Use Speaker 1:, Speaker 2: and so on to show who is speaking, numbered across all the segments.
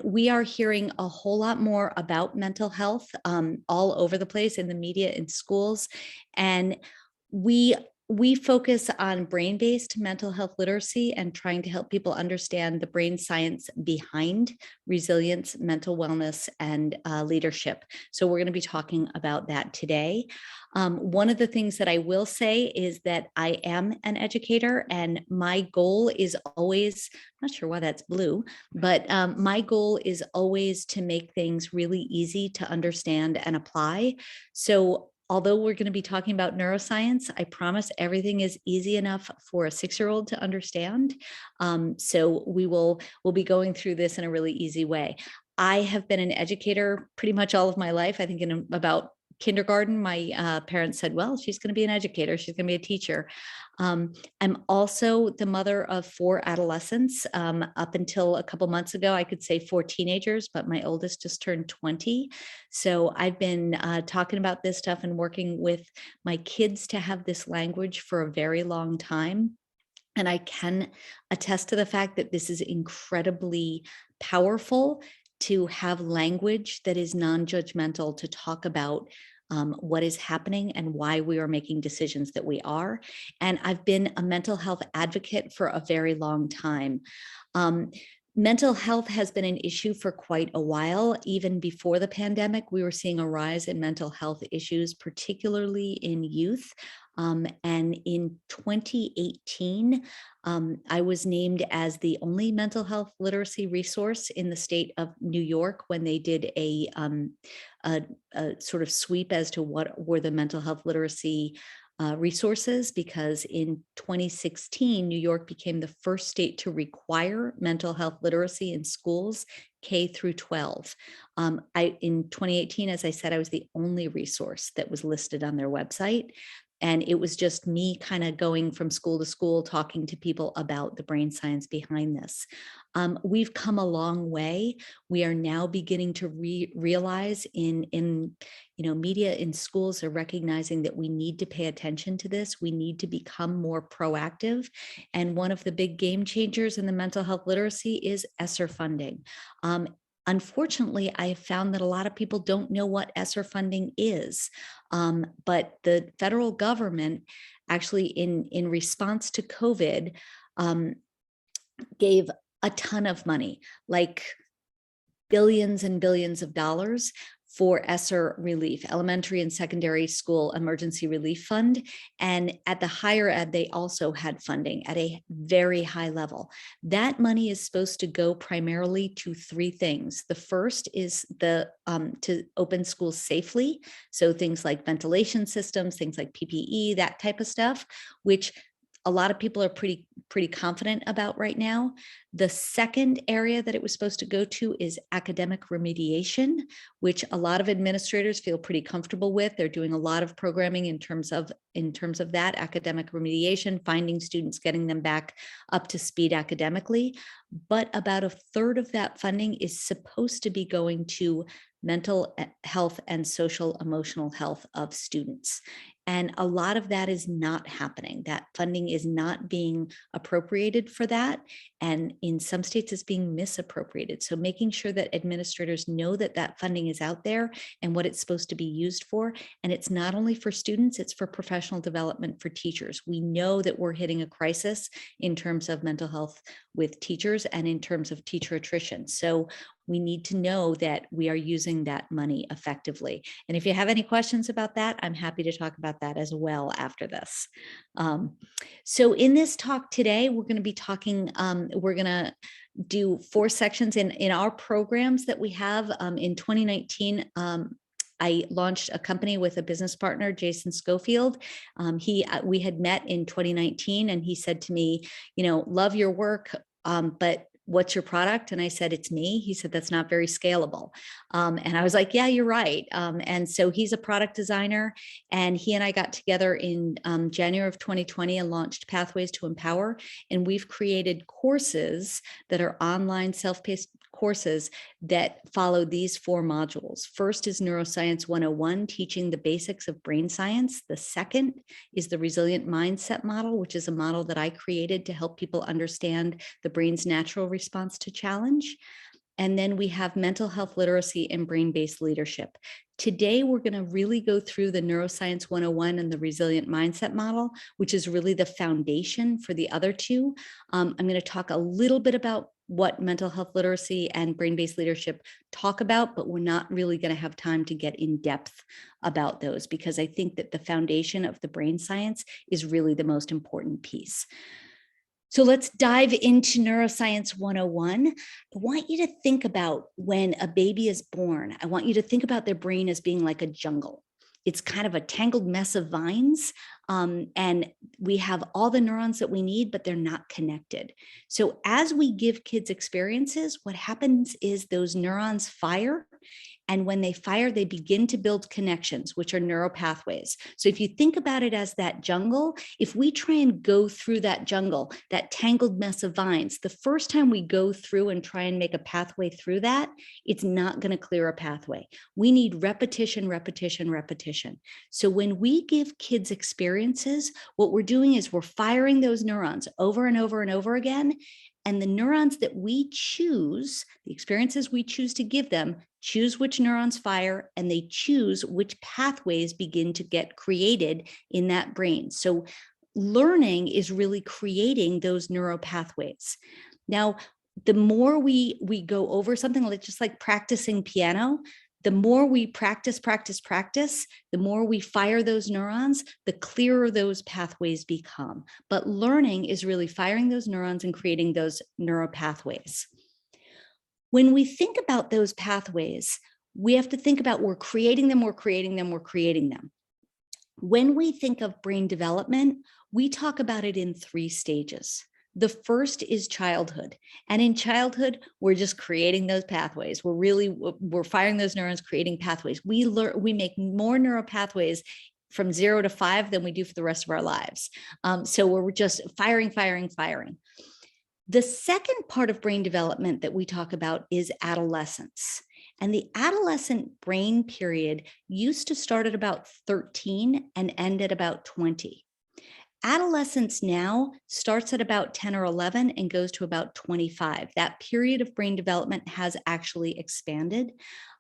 Speaker 1: we are hearing a whole lot more about mental health all over the place in the media, in schools. And we we focus on brain-based mental health literacy and trying to help people understand the brain science behind resilience, mental wellness, and leadership. So we're going to be talking about that today. One of the things that I will say is that I am an educator, and my goal is always, I'm not sure why that's blue, but my goal is always to make things really easy to understand and apply. So although we're going to be talking about neuroscience, I promise everything is easy enough for a 6-year-old to understand. So we'll be going through this in a really easy way. I have been an educator pretty much all of my life. I think in about kindergarten, my parents said, well, she's going to be an educator. She's going to be a teacher. I'm also the mother of 4 adolescents. Up until a couple months ago, I could say 4 teenagers, but my oldest just turned 20. So I've been talking about this stuff and working with my kids to have this language for a very long time. And I can attest to the fact that this is incredibly powerful to have language that is non-judgmental to talk about what is happening and why we are making decisions that we are. And I've been a mental health advocate for a very long time. Mental health has been an issue for quite a while. Even before the pandemic, we were seeing a rise in mental health issues, particularly in youth. And in 2018, I was named as the only mental health literacy resource in the state of New York when they did a sort of sweep as to what were the mental health literacy resources, because in 2016, New York became the first state to require mental health literacy in schools, K through 12. In 2018, as I said, I was the only resource that was listed on their website. And it was just me kind of going from school to school, talking to people about the brain science behind this. We've come a long way. We are now beginning to realize in media, in schools are recognizing that we need to pay attention to this. We need to become more proactive. And one of the big game changers in the mental health literacy is ESSER funding. Unfortunately, I have found that a lot of people don't know what ESSER funding is, but the federal government actually in response to COVID gave a ton of money, like billions and billions of dollars for ESSER relief, elementary and secondary school emergency relief fund. And at the higher ed, they also had funding at a very high level. That money is supposed to go primarily to 3 things. The first is to open schools safely. So things like ventilation systems, things like PPE, that type of stuff, which a lot of people are pretty confident about right now. The second area that it was supposed to go to is academic remediation, which a lot of administrators feel pretty comfortable with. They're doing a lot of programming in terms of that academic remediation, finding students, getting them back up to speed academically. But about 1/3 of that funding is supposed to be going to mental health and social emotional health of students. And a lot of that is not happening. That funding is not being appropriated for that. And in some states, it's being misappropriated. So making sure that administrators know that that funding is out there and what it's supposed to be used for. And it's not only for students, it's for professional development for teachers. We know that we're hitting a crisis in terms of mental health with teachers and in terms of teacher attrition. So we need to know that we are using that money effectively. And if you have any questions about that, I'm happy to talk about that as well after this. So in this talk today, we're going to be talking, we're going to do 4 sections in our programs that we have. In 2019, I launched a company with a business partner, Jason Schofield. We had met in 2019, and he said to me, love your work, but what's your product? And I said, it's me. He said, that's not very scalable. And I was like, yeah, you're right. And so he's a product designer, and he and I got together in January of 2020 and launched Pathways to Empower. And we've created courses that are online self-paced courses that follow these 4 modules. First is Neuroscience 101, teaching the basics of brain science. The second is the Resilient Mindset model, which is a model that I created to help people understand the brain's natural response to challenge. And then we have mental health literacy and brain-based leadership. Today, we're going to really go through the Neuroscience 101 and the resilient mindset model, which is really the foundation for the other two. I'm going to talk a little bit about what mental health literacy and brain-based leadership talk about, but we're not really going to have time to get in depth about those because I think that the foundation of the brain science is really the most important piece. So let's dive into Neuroscience 101. I want you to think about when a baby is born. I want you to think about their brain as being like a jungle. It's kind of a tangled mess of vines, and we have all the neurons that we need, but they're not connected. So as we give kids experiences, what happens is those neurons fire. And when they fire, they begin to build connections, which are neural pathways. So if you think about it as that jungle, if we try and go through that jungle, that tangled mess of vines, the first time we go through and try and make a pathway through that, it's not going to clear a pathway. We need repetition, repetition, repetition. So when we give kids experiences, what we're doing is we're firing those neurons over and over and over again. And the neurons that we choose, the experiences we choose to give them, choose which neurons fire, and they choose which pathways begin to get created in that brain. So learning is really creating those neural pathways. Now, the more we go over something, like just like practicing piano, the more we practice, the more we fire those neurons, the clearer those pathways become. But learning is really firing those neurons and creating those neural pathways. When we think about those pathways, we have to think about we're creating them. When we think of brain development, we talk about it in 3 stages. The first is childhood. And in childhood, we're just creating those pathways. We're firing those neurons, creating pathways. We make more neural pathways from 0 to 5 than we do for the rest of our lives. So we're just firing. The second part of brain development that we talk about is adolescence. And the adolescent brain period used to start at about 13 and end at about 20. Adolescence now starts at about 10 or 11 and goes to about 25. That period of brain development has actually expanded.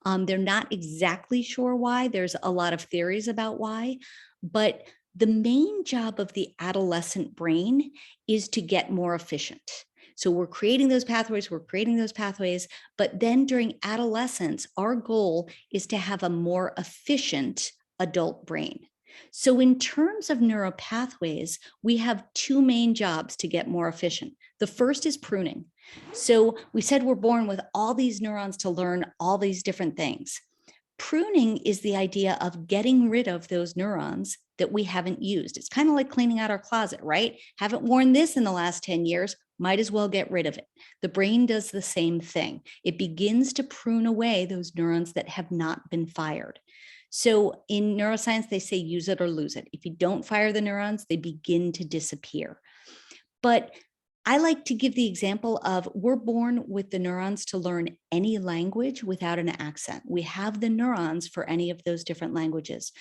Speaker 1: They're not exactly sure why. There's a lot of theories about why, but the main job of the adolescent brain is to get more efficient. So we're creating those pathways, but then during adolescence, our goal is to have a more efficient adult brain. So in terms of neural pathways, we have 2 main jobs to get more efficient. The first is pruning. So we said we're born with all these neurons to learn all these different things. Pruning is the idea of getting rid of those neurons that we haven't used. It's kind of like cleaning out our closet, right? Haven't worn this in the last 10 years, might as well get rid of it. The brain does the same thing. It begins to prune away those neurons that have not been fired. So in neuroscience, they say use it or lose it. If you don't fire the neurons, they begin to disappear. But I like to give the example of we're born with the neurons to learn any language without an accent. We have the neurons for any of those different languages.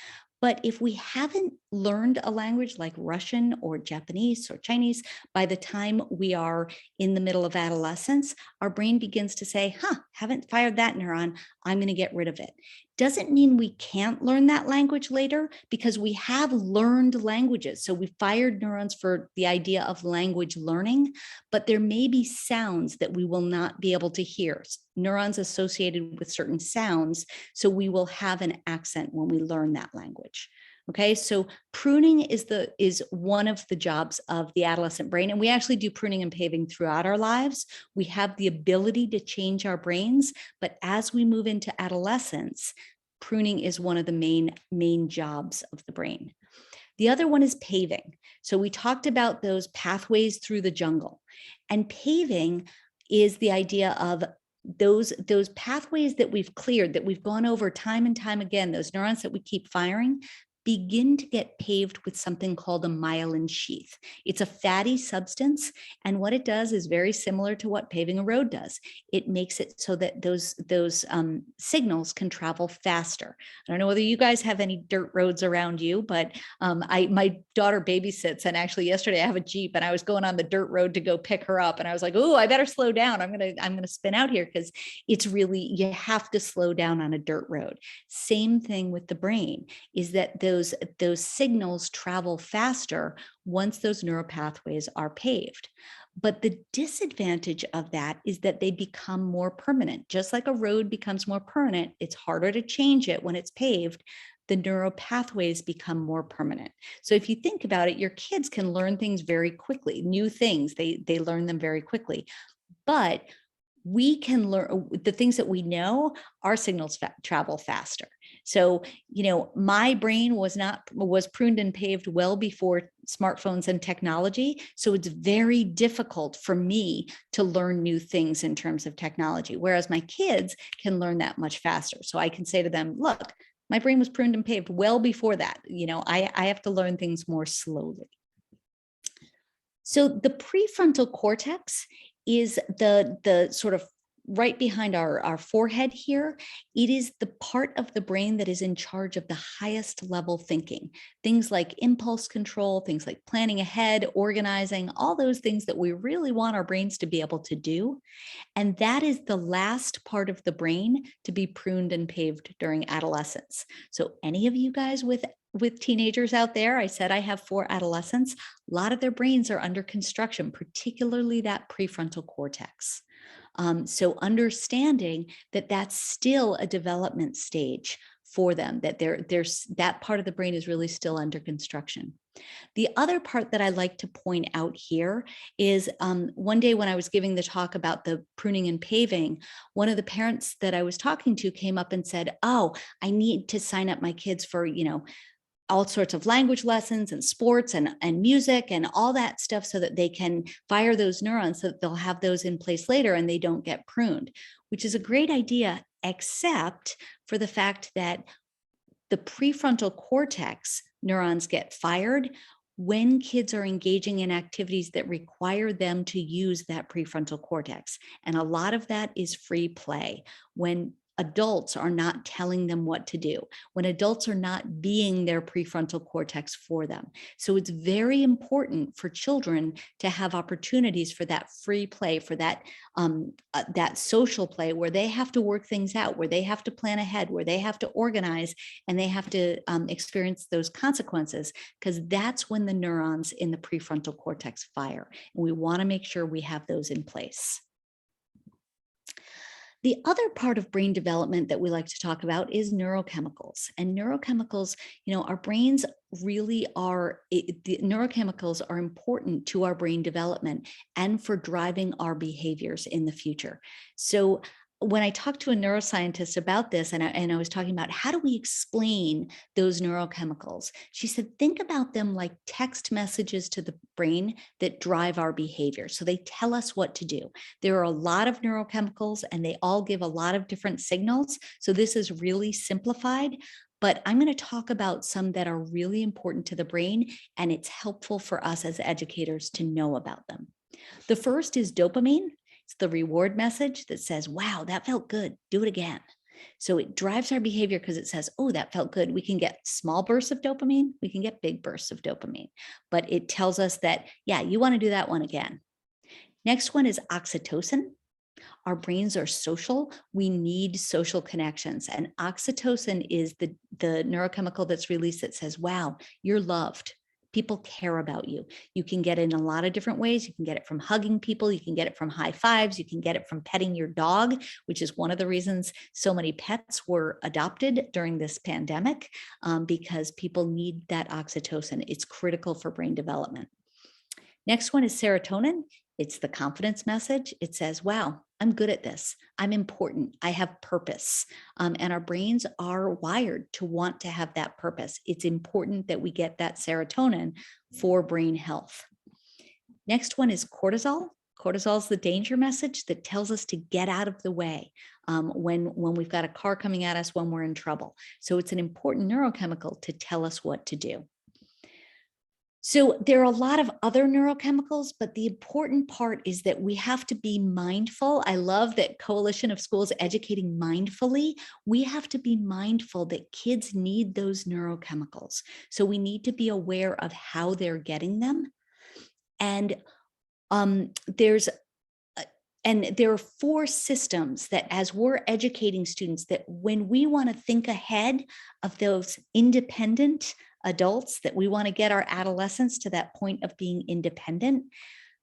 Speaker 1: But if we haven't learned a language like Russian or Japanese or Chinese, by the time we are in the middle of adolescence, our brain begins to say, haven't fired that neuron, I'm going to get rid of it. Doesn't mean we can't learn that language later because we have learned languages. So we fired neurons for the idea of language learning, but there may be sounds that we will not be able to hear, neurons associated with certain sounds. So we will have an accent when we learn that language. Okay, so pruning is one of the jobs of the adolescent brain, and we actually do pruning and paving throughout our lives. We have the ability to change our brains, but as we move into adolescence, pruning is one of the main jobs of the brain. The other one is paving. So we talked about those pathways through the jungle, and paving is the idea of those pathways that we've cleared, that we've gone over time and time again, those neurons that we keep firing. begin to get paved with something called a myelin sheath. It's a fatty substance, and what it does is very similar to what paving a road does. It makes it so that those signals can travel faster. I don't know whether you guys have any dirt roads around you, but my daughter babysits, and actually yesterday I have a Jeep, and I was going on the dirt road to go pick her up, and I was like, "Oh, I better slow down. I'm gonna spin out here," because it's really, you have to slow down on a dirt road. Same thing with the brain, is that those signals travel faster once those neural pathways are paved. But the disadvantage of that is that they become more permanent. Just like a road becomes more permanent, it's harder to change it when it's paved. The neural pathways become more permanent. So if you think about it, your kids can learn things very quickly, new things, they learn them very quickly. But we can learn the things that we know, our signals travel faster. So, my brain was pruned and paved well before smartphones and technology. So it's very difficult for me to learn new things in terms of technology, whereas my kids can learn that much faster. So I can say to them, look, my brain was pruned and paved well before that. I have to learn things more slowly. So the prefrontal cortex is the sort of right behind our forehead here. It is the part of the brain that is in charge of the highest level thinking. Things like impulse control, things like planning ahead, organizing, all those things that we really want our brains to be able to do. And that is the last part of the brain to be pruned and paved during adolescence. So any of you guys with teenagers out there, I said I have 4 adolescents, a lot of their brains are under construction, particularly that prefrontal cortex. So understanding that that's still a development stage for them, that there's that part of the brain is really still under construction. The other part that I like to point out here is one day when I was giving the talk about the pruning and paving, one of the parents that I was talking to came up and said, "Oh, I need to sign up my kids for, all sorts of language lessons and sports and music and all that stuff so that they can fire those neurons so that they'll have those in place later and they don't get pruned," which is a great idea, except for the fact that the prefrontal cortex neurons get fired when kids are engaging in activities that require them to use that prefrontal cortex. And a lot of that is free play, when adults are not telling them what to do, when adults are not being their prefrontal cortex for them. So it's very important for children to have opportunities for that free play, for that that social play where they have to work things out, where they have to plan ahead, where they have to organize, and they have to experience those consequences, because that's when the neurons in the prefrontal cortex fire. And we want to make sure we have those in place. The other part of brain development that we like to talk about is neurochemicals. And neurochemicals, our brains really are, the neurochemicals are important to our brain development and for driving our behaviors in the future. So when I talked to a neuroscientist about this, and I was talking about how do we explain those neurochemicals, she said, think about them like text messages to the brain that drive our behavior. So they tell us what to do. There are a lot of neurochemicals and they all give a lot of different signals. So this is really simplified, but I'm going to talk about some that are really important to the brain, and it's helpful for us as educators to know about them. The first is dopamine. It's the reward message that says, wow, that felt good, do it again. So it drives our behavior because it says, oh, that felt good. We can get small bursts of dopamine, we can get big bursts of dopamine, but it tells us that, yeah, you want to do that one again. Next one is oxytocin. Our brains are social. We need social connections. And oxytocin is the neurochemical that's released that says, wow, you're loved. People care about you. You can get it in a lot of different ways. You can get it from hugging people. You can get it from high fives. You can get it from petting your dog, which is one of the reasons so many pets were adopted during this pandemic, because people need that oxytocin. It's critical for brain development. Next one is serotonin. It's the confidence message. It says, wow, I'm good at this. I'm important. I have purpose. And our brains are wired to want to have that purpose. It's important that we get that serotonin for brain health. Next one is cortisol. Cortisol is the danger message that tells us to get out of the way when we've got a car coming at us, when we're in trouble. So it's an important neurochemical to tell us what to do. So there are a lot of other neurochemicals, but the important part is that we have to be mindful. I love that Coalition of Schools Educating Mindfully. We have to be mindful that kids need those neurochemicals. So we need to be aware of how they're getting them. And there are 4 systems that, as we're educating students, that when we want to think ahead of those independent adults, that we want to get our adolescents to that point of being independent,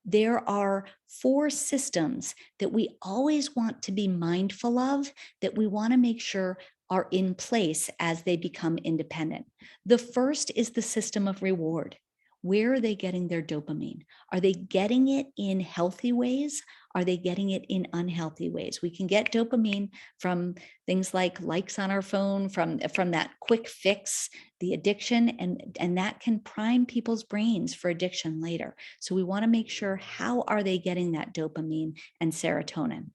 Speaker 1: there are 4 systems that we always want to be mindful of, that we want to make sure are in place as they become independent. The first is the system of reward. Where are they getting their dopamine? Are they getting it in healthy ways? Are they getting it in unhealthy ways? We can get dopamine from things like likes on our phone, from that quick fix, the addiction, and that can prime people's brains for addiction later. So we want to make sure, how are they getting that dopamine and serotonin?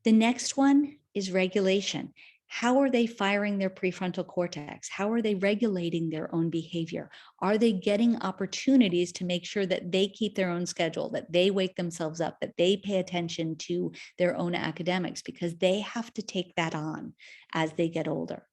Speaker 1: The next one is regulation. How are they firing their prefrontal cortex? How are they regulating their own behavior? Are they getting opportunities to make sure that they keep their own schedule, that they wake themselves up, that they pay attention to their own academics, because they have to take that on as they get older.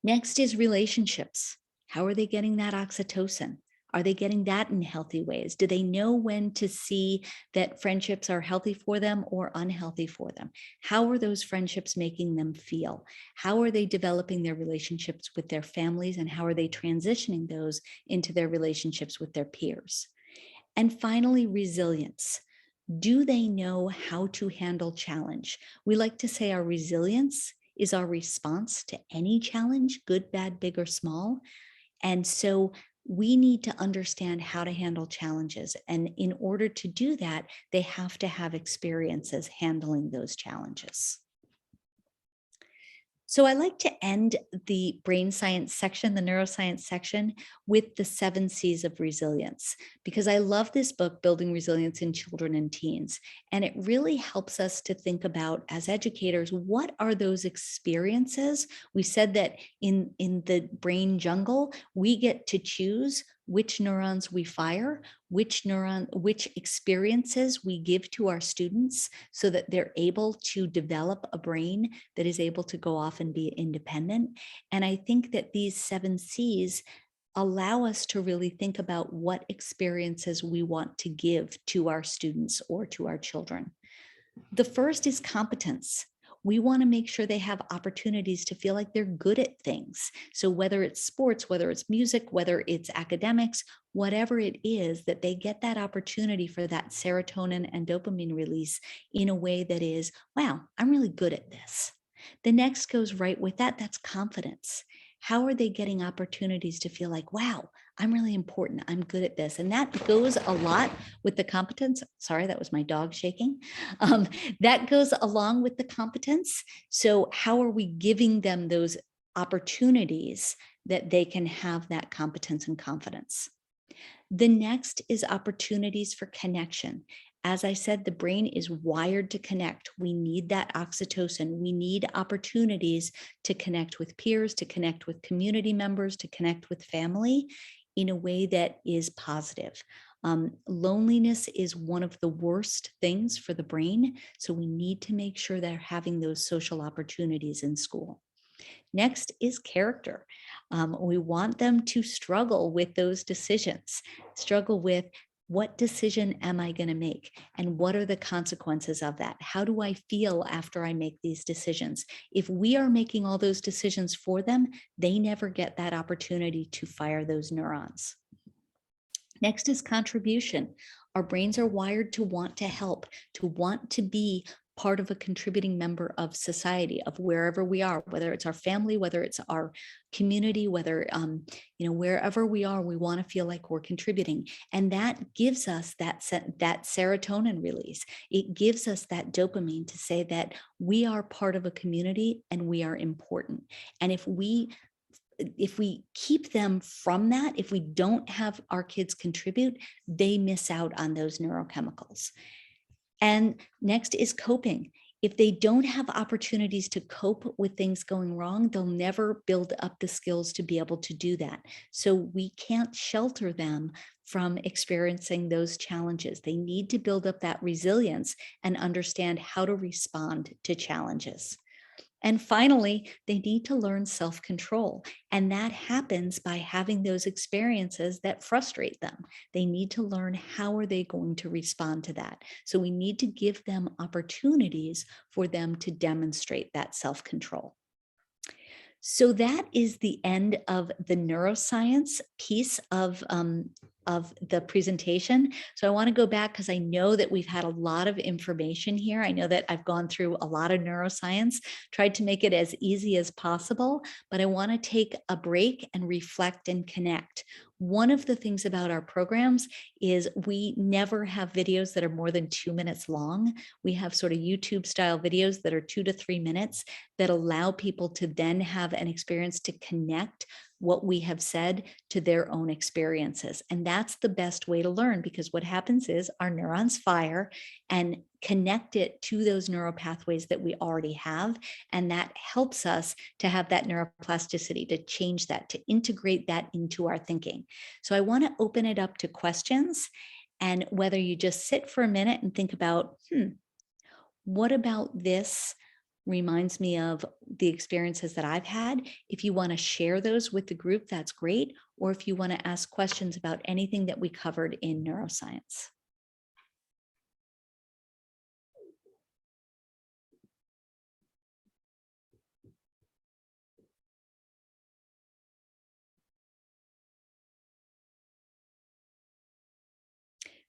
Speaker 1: Next is relationships. How are they getting that oxytocin? Are they getting that in healthy ways? Do they know when to see that friendships are healthy for them or unhealthy for them? How are those friendships making them feel? How are they developing their relationships with their families, and how are they transitioning those into their relationships with their peers? And finally, resilience. Do they know how to handle challenge? We like to say our resilience is our response to any challenge, good, bad, big, or small. And so we need to understand how to handle challenges. And in order to do that, they have to have experiences handling those challenges. So I like to end the brain science section, the neuroscience section, with the 7 C's of resilience, because I love this book, Building Resilience in Children and Teens. And it really helps us to think about, as educators, what are those experiences? We said that in the brain jungle, we get to choose which neurons we fire, which experiences we give to our students, so that they're able to develop a brain that is able to go off and be independent. And I think that these 7 C's allow us to really think about what experiences we want to give to our students or to our children. The first is competence. We want to make sure they have opportunities to feel like they're good at things. So whether it's sports, whether it's music, whether it's academics, whatever it is, that they get that opportunity for that serotonin and dopamine release in a way that is, wow, I'm really good at this. The next goes right with that. That's confidence. How are they getting opportunities to feel like, wow, I'm really important, I'm good at this? And that goes a lot with the competence. Sorry, that was my dog shaking. That goes along with the competence. So how are we giving them those opportunities that they can have that competence and confidence? The next is opportunities for connection. As I said, the brain is wired to connect. We need that oxytocin. We need opportunities to connect with peers, to connect with community members, to connect with family in a way that is positive. Loneliness is one of the worst things for the brain, so we need to make sure they're having those social opportunities in school. Next is character. We want them to struggle with those decisions, struggle with, what decision am I going to make? And what are the consequences of that? How do I feel after I make these decisions? If we are making all those decisions for them, they never get that opportunity to fire those neurons. Next is contribution. Our brains are wired to want to help, to want to be part of a contributing member of society, of wherever we are, whether it's our family, whether it's our community, whether, wherever we are, we want to feel like we're contributing. And that gives us that serotonin release. It gives us that dopamine to say that we are part of a community and we are important. And if we if we keep them from that, if we don't have our kids contribute, they miss out on those neurochemicals. And next is coping. If they don't have opportunities to cope with things going wrong, they'll never build up the skills to be able to do that. So we can't shelter them from experiencing those challenges. They need to build up that resilience and understand how to respond to challenges. And finally, they need to learn self-control. And that happens by having those experiences that frustrate them. They need to learn how are they going to respond to that. So we need to give them opportunities for them to demonstrate that self-control. So that is the end of the neuroscience piece of the presentation. So I want to go back because I know that we've had a lot of information here. I know that I've gone through a lot of neuroscience, tried to make it as easy as possible, but I want to take a break and reflect and connect. One of the things about our programs is we never have videos that are more than 2 minutes long. We have sort of YouTube style videos that are 2 to 3 minutes that allow people to then have an experience to connect what we have said to their own experiences. And that's the best way to learn, because what happens is our neurons fire and connect it to those neural pathways that we already have. And that helps us to have that neuroplasticity, to change that, to integrate that into our thinking. So I want to open it up to questions, and whether you just sit for a minute and think about, what about this reminds me of the experiences that I've had. If you want to share those with the group, that's great. Or if you want to ask questions about anything that we covered in neuroscience.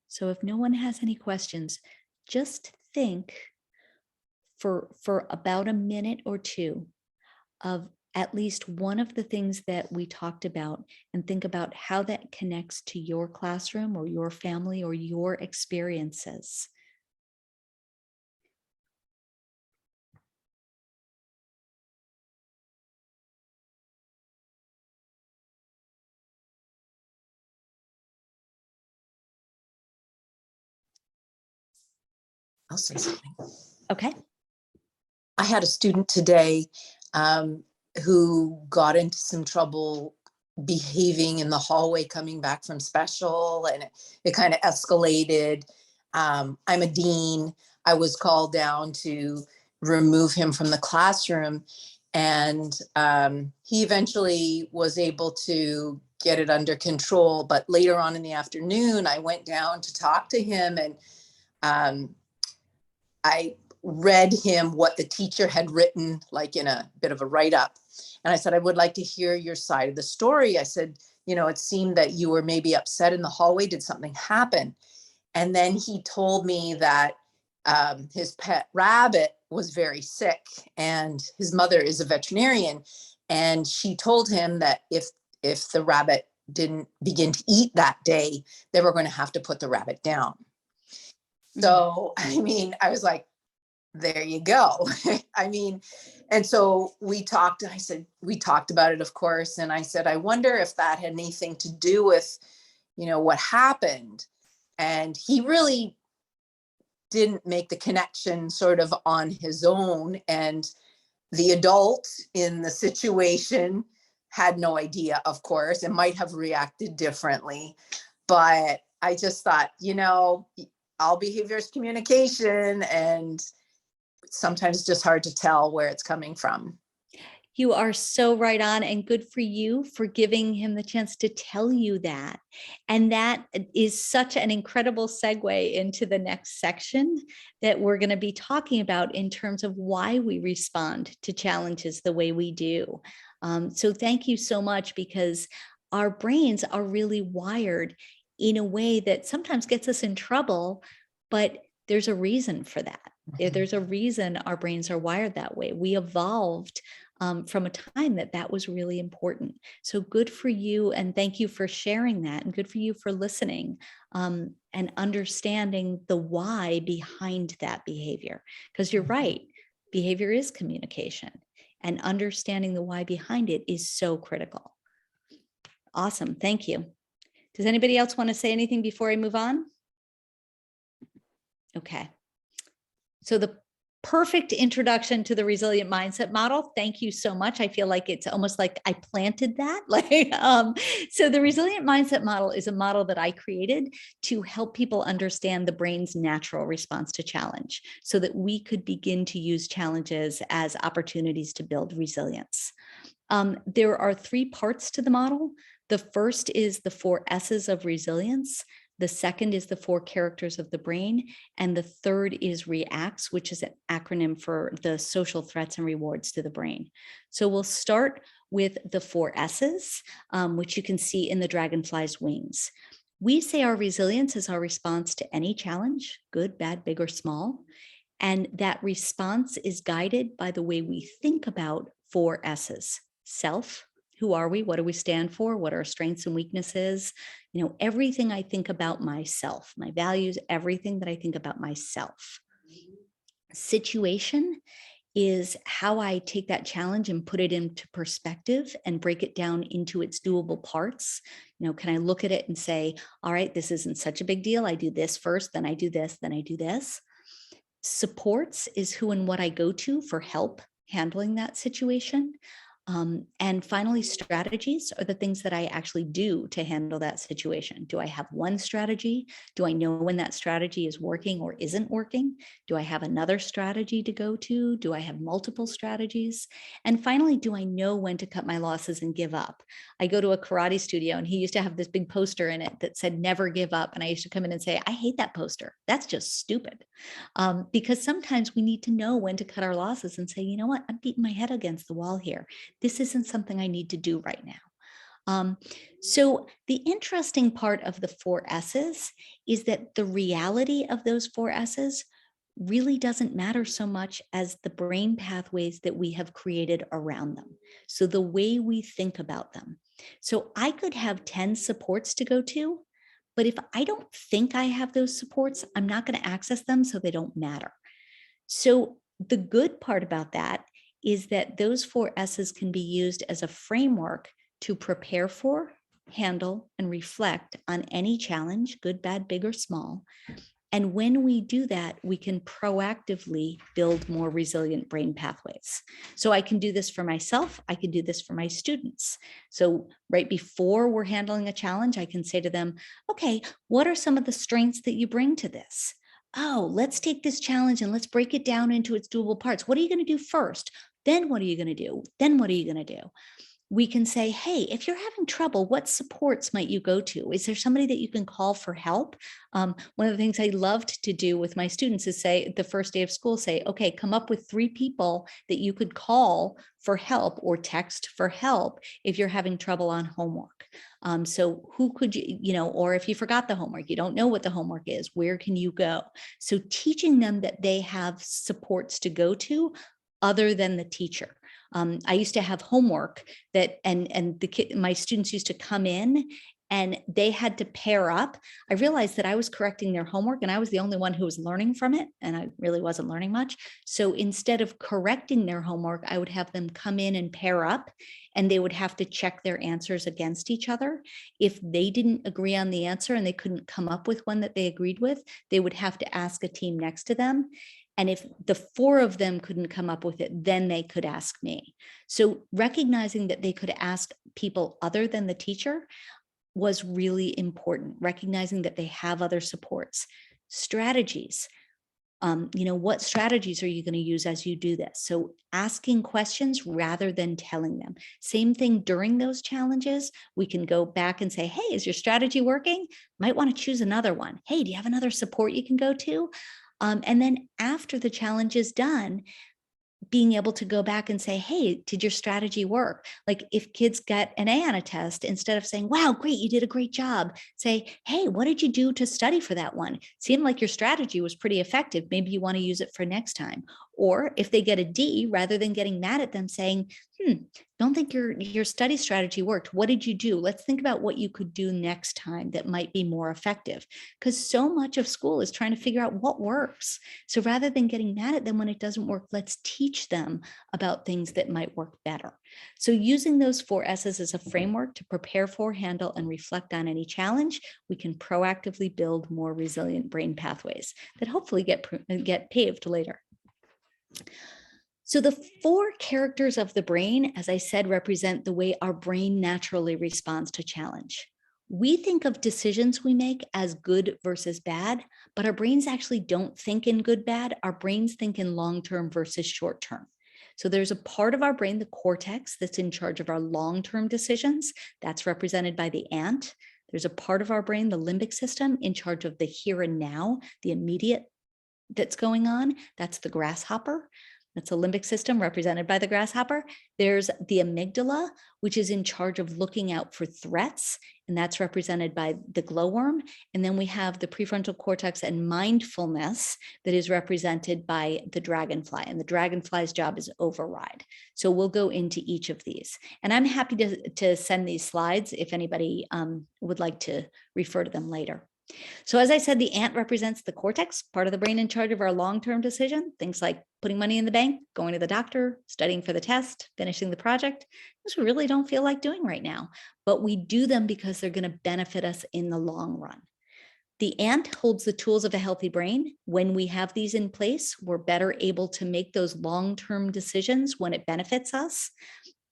Speaker 1: So if no one has any questions, just think for about a minute or two of at least one of the things that we talked about, and think about how that connects to your classroom or your family or your experiences.
Speaker 2: I'll say something.
Speaker 1: Okay.
Speaker 2: I had a student today who got into some trouble behaving in the hallway coming back from special, and it kind of escalated. I'm a dean. I was called down to remove him from the classroom, and he eventually was able to get it under control. But later on in the afternoon, I went down to talk to him, and I read him what the teacher had written, like in a bit of a write-up. And I said, I would like to hear your side of the story. I said, it seemed that you were maybe upset in the hallway. Did something happen? And then he told me that his pet rabbit was very sick, and his mother is a veterinarian. And she told him that if the rabbit didn't begin to eat that day, they were going to have to put the rabbit down. So, I was like, there you go. And so we talked about it, of course. And I said, I wonder if that had anything to do with, what happened. And he really didn't make the connection sort of on his own. And the adult in the situation had no idea, of course, and might have reacted differently. But I just thought, all behavior is communication, and sometimes it's just hard to tell where it's coming from.
Speaker 1: You are so right on, and good for you for giving him the chance to tell you that. And that is such an incredible segue into the next section that we're going to be talking about in terms of why we respond to challenges the way we do. So thank you so much, because our brains are really wired in a way that sometimes gets us in trouble, but there's a reason for that. There's a reason our brains are wired that way. We evolved from a time that was really important. So good for you, and thank you for sharing that, and good for you for listening and understanding the why behind that behavior. Because you're right, behavior is communication. and understanding the why behind it is so critical. Awesome. Thank you. Does anybody else want to say anything before I move on? Okay. So the perfect introduction to the resilient mindset model. Thank you so much. I feel like it's almost like I planted that. So the resilient mindset model is a model that I created to help people understand the brain's natural response to challenge so that we could begin to use challenges as opportunities to build resilience. There are 3 parts to the model. The first is the 4 S's of resilience. The second is the 4 characters of the brain. And the third is REACTS, which is an acronym for the social threats and rewards to the brain. So we'll start with the 4 S's, which you can see in the dragonfly's wings. We say our resilience is our response to any challenge, good, bad, big, or small. And that response is guided by the way we think about 4 S's. Self, who are we? What do we stand for? What are our strengths and weaknesses? Everything I think about myself, my values, everything that I think about myself. Situation is how I take that challenge and put it into perspective and break it down into its doable parts. Can I look at it and say, all right, this isn't such a big deal. I do this first, then I do this, then I do this. Supports is who and what I go to for help handling that situation. And finally, strategies are the things that I actually do to handle that situation. Do I have one strategy? Do I know when that strategy is working or isn't working? Do I have another strategy to go to? Do I have multiple strategies? And finally, do I know when to cut my losses and give up? I go to a karate studio and he used to have this big poster in it that said, never give up. And I used to come in and say, I hate that poster. That's just stupid. Because sometimes we need to know when to cut our losses and say, you know what, I'm beating my head against the wall here. This isn't something I need to do right now. So the interesting part of the 4 S's is that the reality of those 4 S's really doesn't matter so much as the brain pathways that we have created around them. So the way we think about them. So I could have 10 supports to go to, but if I don't think I have those supports, I'm not going to access them, so they don't matter. So the good part about that is that those 4 S's can be used as a framework to prepare for, handle, and reflect on any challenge, good, bad, big, or small. And when we do that, we can proactively build more resilient brain pathways. So I can do this for myself. I can do this for my students. So right before we're handling a challenge, I can say to them, okay, what are some of the strengths that you bring to this? Oh, let's take this challenge and let's break it down into its doable parts. What are you going to do first? Then what are you going to do? Then what are you going to do? We can say, hey, if you're having trouble, what supports might you go to? Is there somebody that you can call for help? One of the things I loved to do with my students is say, the first day of school, say, okay, come up with 3 people that you could call for help or text for help if you're having trouble on homework. So who could or if you forgot the homework, you don't know what the homework is, where can you go? So teaching them that they have supports to go to other than the teacher. I used to have homework that, and my students used to come in and they had to pair up. I realized that I was correcting their homework and I was the only one who was learning from it. And I really wasn't learning much. So instead of correcting their homework, I would have them come in and pair up and they would have to check their answers against each other. If they didn't agree on the answer and they couldn't come up with one that they agreed with, they would have to ask a team next to them. And if the 4 of them couldn't come up with it, then they could ask me. So recognizing that they could ask people other than the teacher was really important. Recognizing that they have other supports. Strategies. What strategies are you going to use as you do this? So asking questions rather than telling them. Same thing during those challenges. We can go back and say, hey, is your strategy working? Might want to choose another one. Hey, do you have another support you can go to? And then after the challenge is done, being able to go back and say, hey, did your strategy work? Like if kids get an A on a test, instead of saying, wow, great, you did a great job, say, hey, what did you do to study for that one? Seemed like your strategy was pretty effective. Maybe you want to use it for next time. Or if they get a D, rather than getting mad at them saying, Don't think your study strategy worked. What did you do? Let's think about what you could do next time that might be more effective. Because so much of school is trying to figure out what works. So rather than getting mad at them when it doesn't work, let's teach them about things that might work better. So using those 4 S's as a framework to prepare for, handle, and reflect on any challenge, we can proactively build more resilient brain pathways that hopefully get paved later. So the 4 characters of the brain, as I said, represent the way our brain naturally responds to challenge. We think of decisions we make as good versus bad, but our brains actually don't think in good, bad. Our brains think in long-term versus short-term. So there's a part of our brain, the cortex, that's in charge of our long-term decisions. That's represented by the ant. There's a part of our brain, the limbic system, in charge of the here and now, the immediate that's going on. That's the grasshopper. That's a limbic system represented by the grasshopper. There's the amygdala, which is in charge of looking out for threats, and that's represented by the glowworm. And then we have the prefrontal cortex and mindfulness that is represented by the dragonfly, and the dragonfly's job is override. So we'll go into each of these. And I'm happy to send these slides if anybody would like to refer to them later. So as I said, the ant represents the cortex, part of the brain in charge of our long-term decision, things like putting money in the bank, going to the doctor, studying for the test, finishing the project. Those we really don't feel like doing right now, but we do them because they're going to benefit us in the long run. The ant holds the tools of a healthy brain. When we have these in place, we're better able to make those long-term decisions when it benefits us,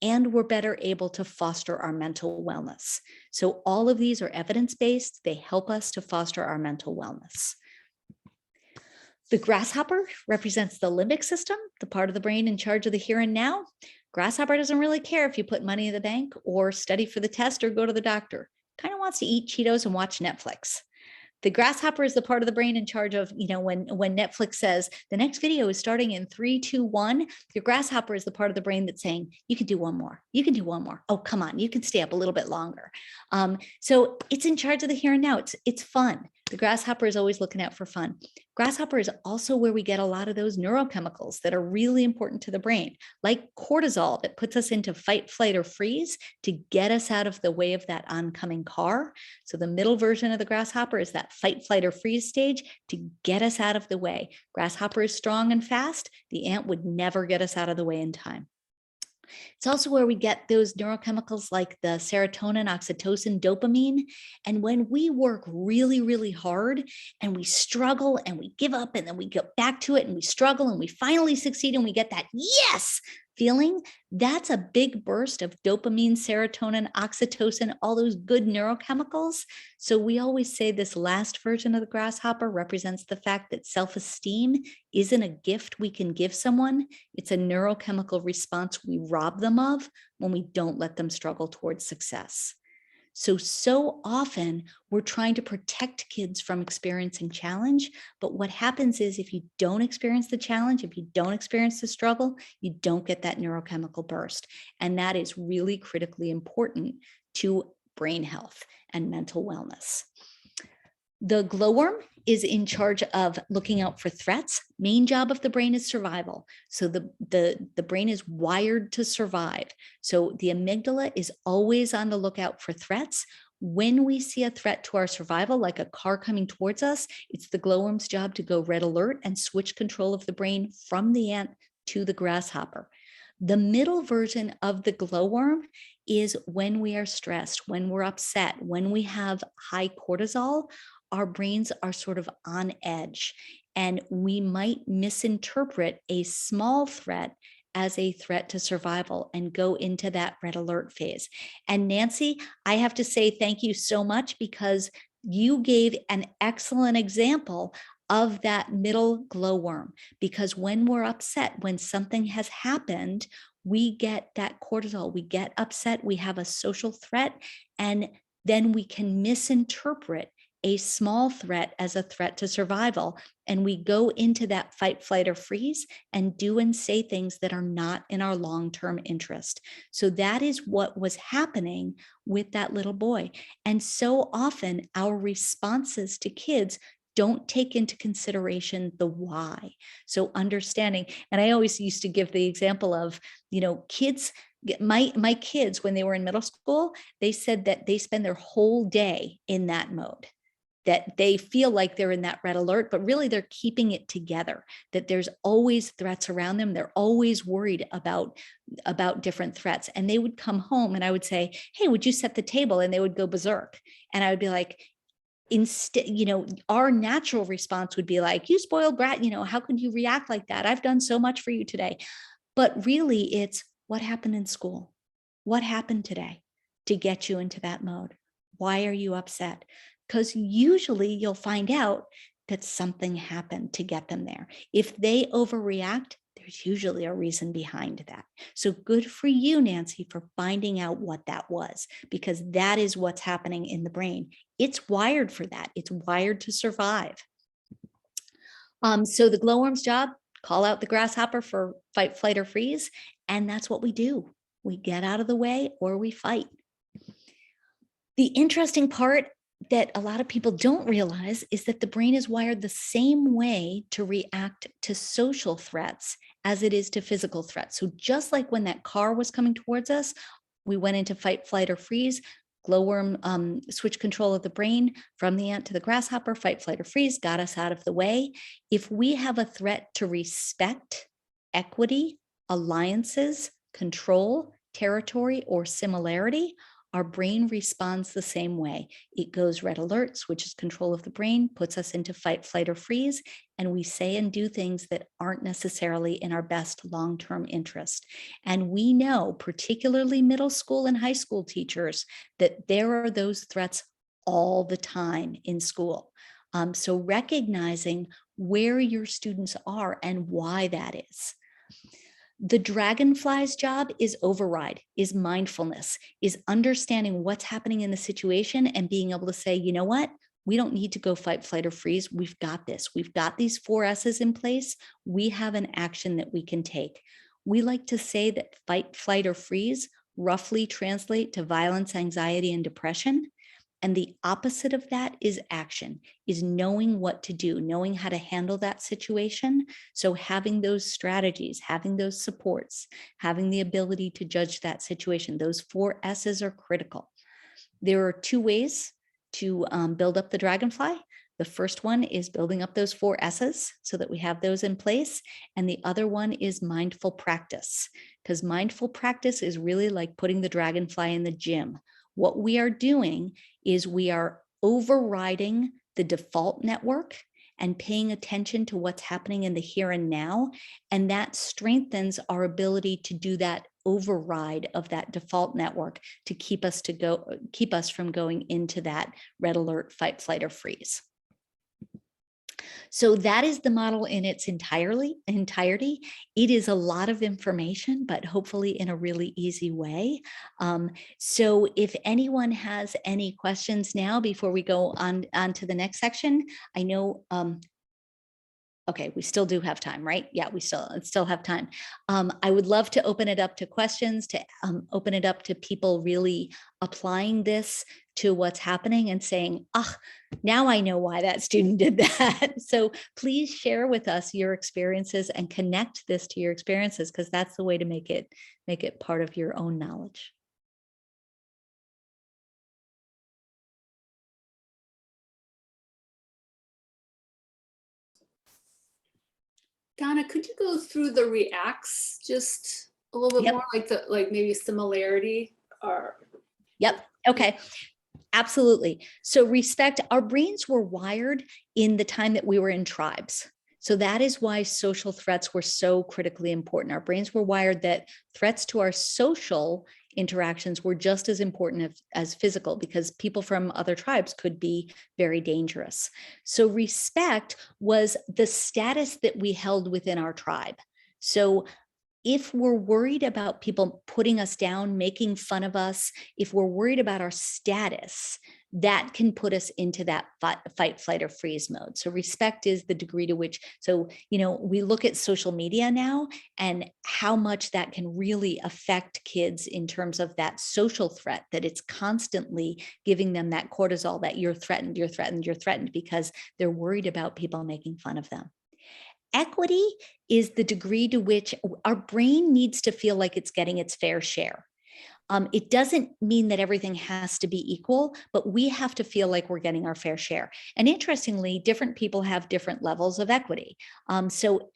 Speaker 1: and we're better able to foster our mental wellness. So all of these are evidence-based. They help us to foster our mental wellness. The grasshopper represents the limbic system, the part of the brain in charge of the here and now. Grasshopper doesn't really care if you put money in the bank or study for the test or go to the doctor. Kind of wants to eat Cheetos and watch Netflix. The grasshopper is the part of the brain in charge of, when Netflix says the next video is starting in 3, 2, 1, your grasshopper is the part of the brain that's saying, you can do one more. You can do one more. Oh, come on. You can stay up a little bit longer. So it's in charge of the here and now. It's fun. The grasshopper is always looking out for fun. Grasshopper is also where we get a lot of those neurochemicals that are really important to the brain, like cortisol that puts us into fight, flight, or freeze to get us out of the way of that oncoming car. So the middle version of the grasshopper is that fight, flight, or freeze stage to get us out of the way. Grasshopper is strong and fast. The ant would never get us out of the way in time. It's also where we get those neurochemicals like the serotonin, oxytocin, dopamine. And when we work really, really hard and we struggle and we give up and then we get back to it and we struggle and we finally succeed and we get that yes feeling, that's a big burst of dopamine, serotonin, oxytocin, all those good neurochemicals. So we always say this last version of the grasshopper represents the fact that self-esteem isn't a gift we can give someone. It's a neurochemical response we rob them of when we don't let them struggle towards success. So often we're trying to protect kids from experiencing challenge, but what happens is if you don't experience the challenge, if you don't experience the struggle, you don't get that neurochemical burst. And that is really critically important to brain health and mental wellness. The glowworm is in charge of looking out for threats. Main job of the brain is survival. So the brain is wired to survive. So the amygdala is always on the lookout for threats. When we see a threat to our survival, like a car coming towards us, it's the glowworm's job to go red alert and switch control of the brain from the ant to the grasshopper. The middle version of the glowworm is when we are stressed, when we're upset, when we have high cortisol, our brains are sort of on edge, and we might misinterpret a small threat as a threat to survival and go into that red alert phase. And Nancy, I have to say thank you so much because you gave an excellent example of that middle glowworm, because when we're upset, when something has happened, we get that cortisol, we get upset, we have a social threat, and then we can misinterpret a small threat as a threat to survival. And we go into that fight, flight, or freeze and do and say things that are not in our long-term interest. So that is what was happening with that little boy. And so often our responses to kids don't take into consideration the why. So understanding, and I always used to give the example of, kids My kids, when they were in middle school, they said that they spend their whole day in that mode, that they feel like they're in that red alert, but really they're keeping it together, that there's always threats around them. They're always worried about different threats. And they would come home and I would say, hey, would you set the table? And they would go berserk. And I would be like, instead, our natural response would be like, you spoiled brat, how could you react like that? I've done so much for you today. But really it's what happened in school? What happened today to get you into that mode? Why are you upset? Because usually you'll find out that something happened to get them there. If they overreact, there's usually a reason behind that. So good for you, Nancy, for finding out what that was, because that is what's happening in the brain. It's wired for that. It's wired to survive. So the glowworm's job, call out the grasshopper for fight, flight, or freeze. And that's what we do. We get out of the way or we fight. The interesting part that a lot of people don't realize is that the brain is wired the same way to react to social threats as it is to physical threats. So just like when that car was coming towards us, we went into fight, flight, or freeze. Glowworm switched control of the brain from the ant to the grasshopper, fight, flight, or freeze, got us out of the way. If we have a threat to respect, equity, alliances, control, territory, or similarity, our brain responds the same way. It goes red alert, switches control of the brain, puts us into fight, flight, or freeze, and we say and do things that aren't necessarily in our best long-term interest. And we know, particularly middle school and high school teachers, that there are those threats all the time in school. So recognizing where your students are and why that is. The dragonfly's job is override, is mindfulness, is understanding what's happening in the situation and being able to say, you know what? We don't need to go fight, flight, or freeze. We've got this. We've got these 4 S's in place. We have an action that we can take. We like to say that fight, flight, or freeze roughly translate to violence, anxiety, and depression. And the opposite of that is action, is knowing what to do, knowing how to handle that situation. So having those strategies, having those supports, having the ability to judge that situation, those 4 S's are critical. There are 2 ways to build up the dragonfly. The first one is building up those 4 S's so that we have those in place. And the other one is mindful practice, because mindful practice is really like putting the dragonfly in the gym. What we are doing is we are overriding the default network and paying attention to what's happening in the here and now. And that strengthens our ability to do that override of that default network to keep us from going into that red alert, fight, flight, or freeze. So that is the model in its entirety. It is a lot of information, but hopefully in a really easy way. So if anyone has any questions now before we go on to the next section, I know, okay, we still do have time, right? Yeah, we still have time. I would love to open it up to questions, to open it up to people really applying this to what's happening and saying, now I know why that student did that. So please share with us your experiences and connect this to your experiences, because that's the way to make it part of your own knowledge.
Speaker 3: Donna, could you go through the reacts just a little bit more, like maybe similarity or?
Speaker 1: Yep. Okay. Absolutely. So respect, our brains were wired in the time that we were in tribes. So that is why social threats were so critically important. Our brains were wired that threats to our social interactions were just as important as physical, because people from other tribes could be very dangerous. So respect was the status that we held within our tribe. So if we're worried about people putting us down, making fun of us, if we're worried about our status, that can put us into that fight, flight, or freeze mode. So respect is the degree to which, so, we look at social media now and how much that can really affect kids in terms of that social threat, that it's constantly giving them that cortisol that you're threatened, because they're worried about people making fun of them. Equity is the degree to which our brain needs to feel like it's getting its fair share. It doesn't mean that everything has to be equal, but we have to feel like we're getting our fair share. And interestingly, different people have different levels of equity. So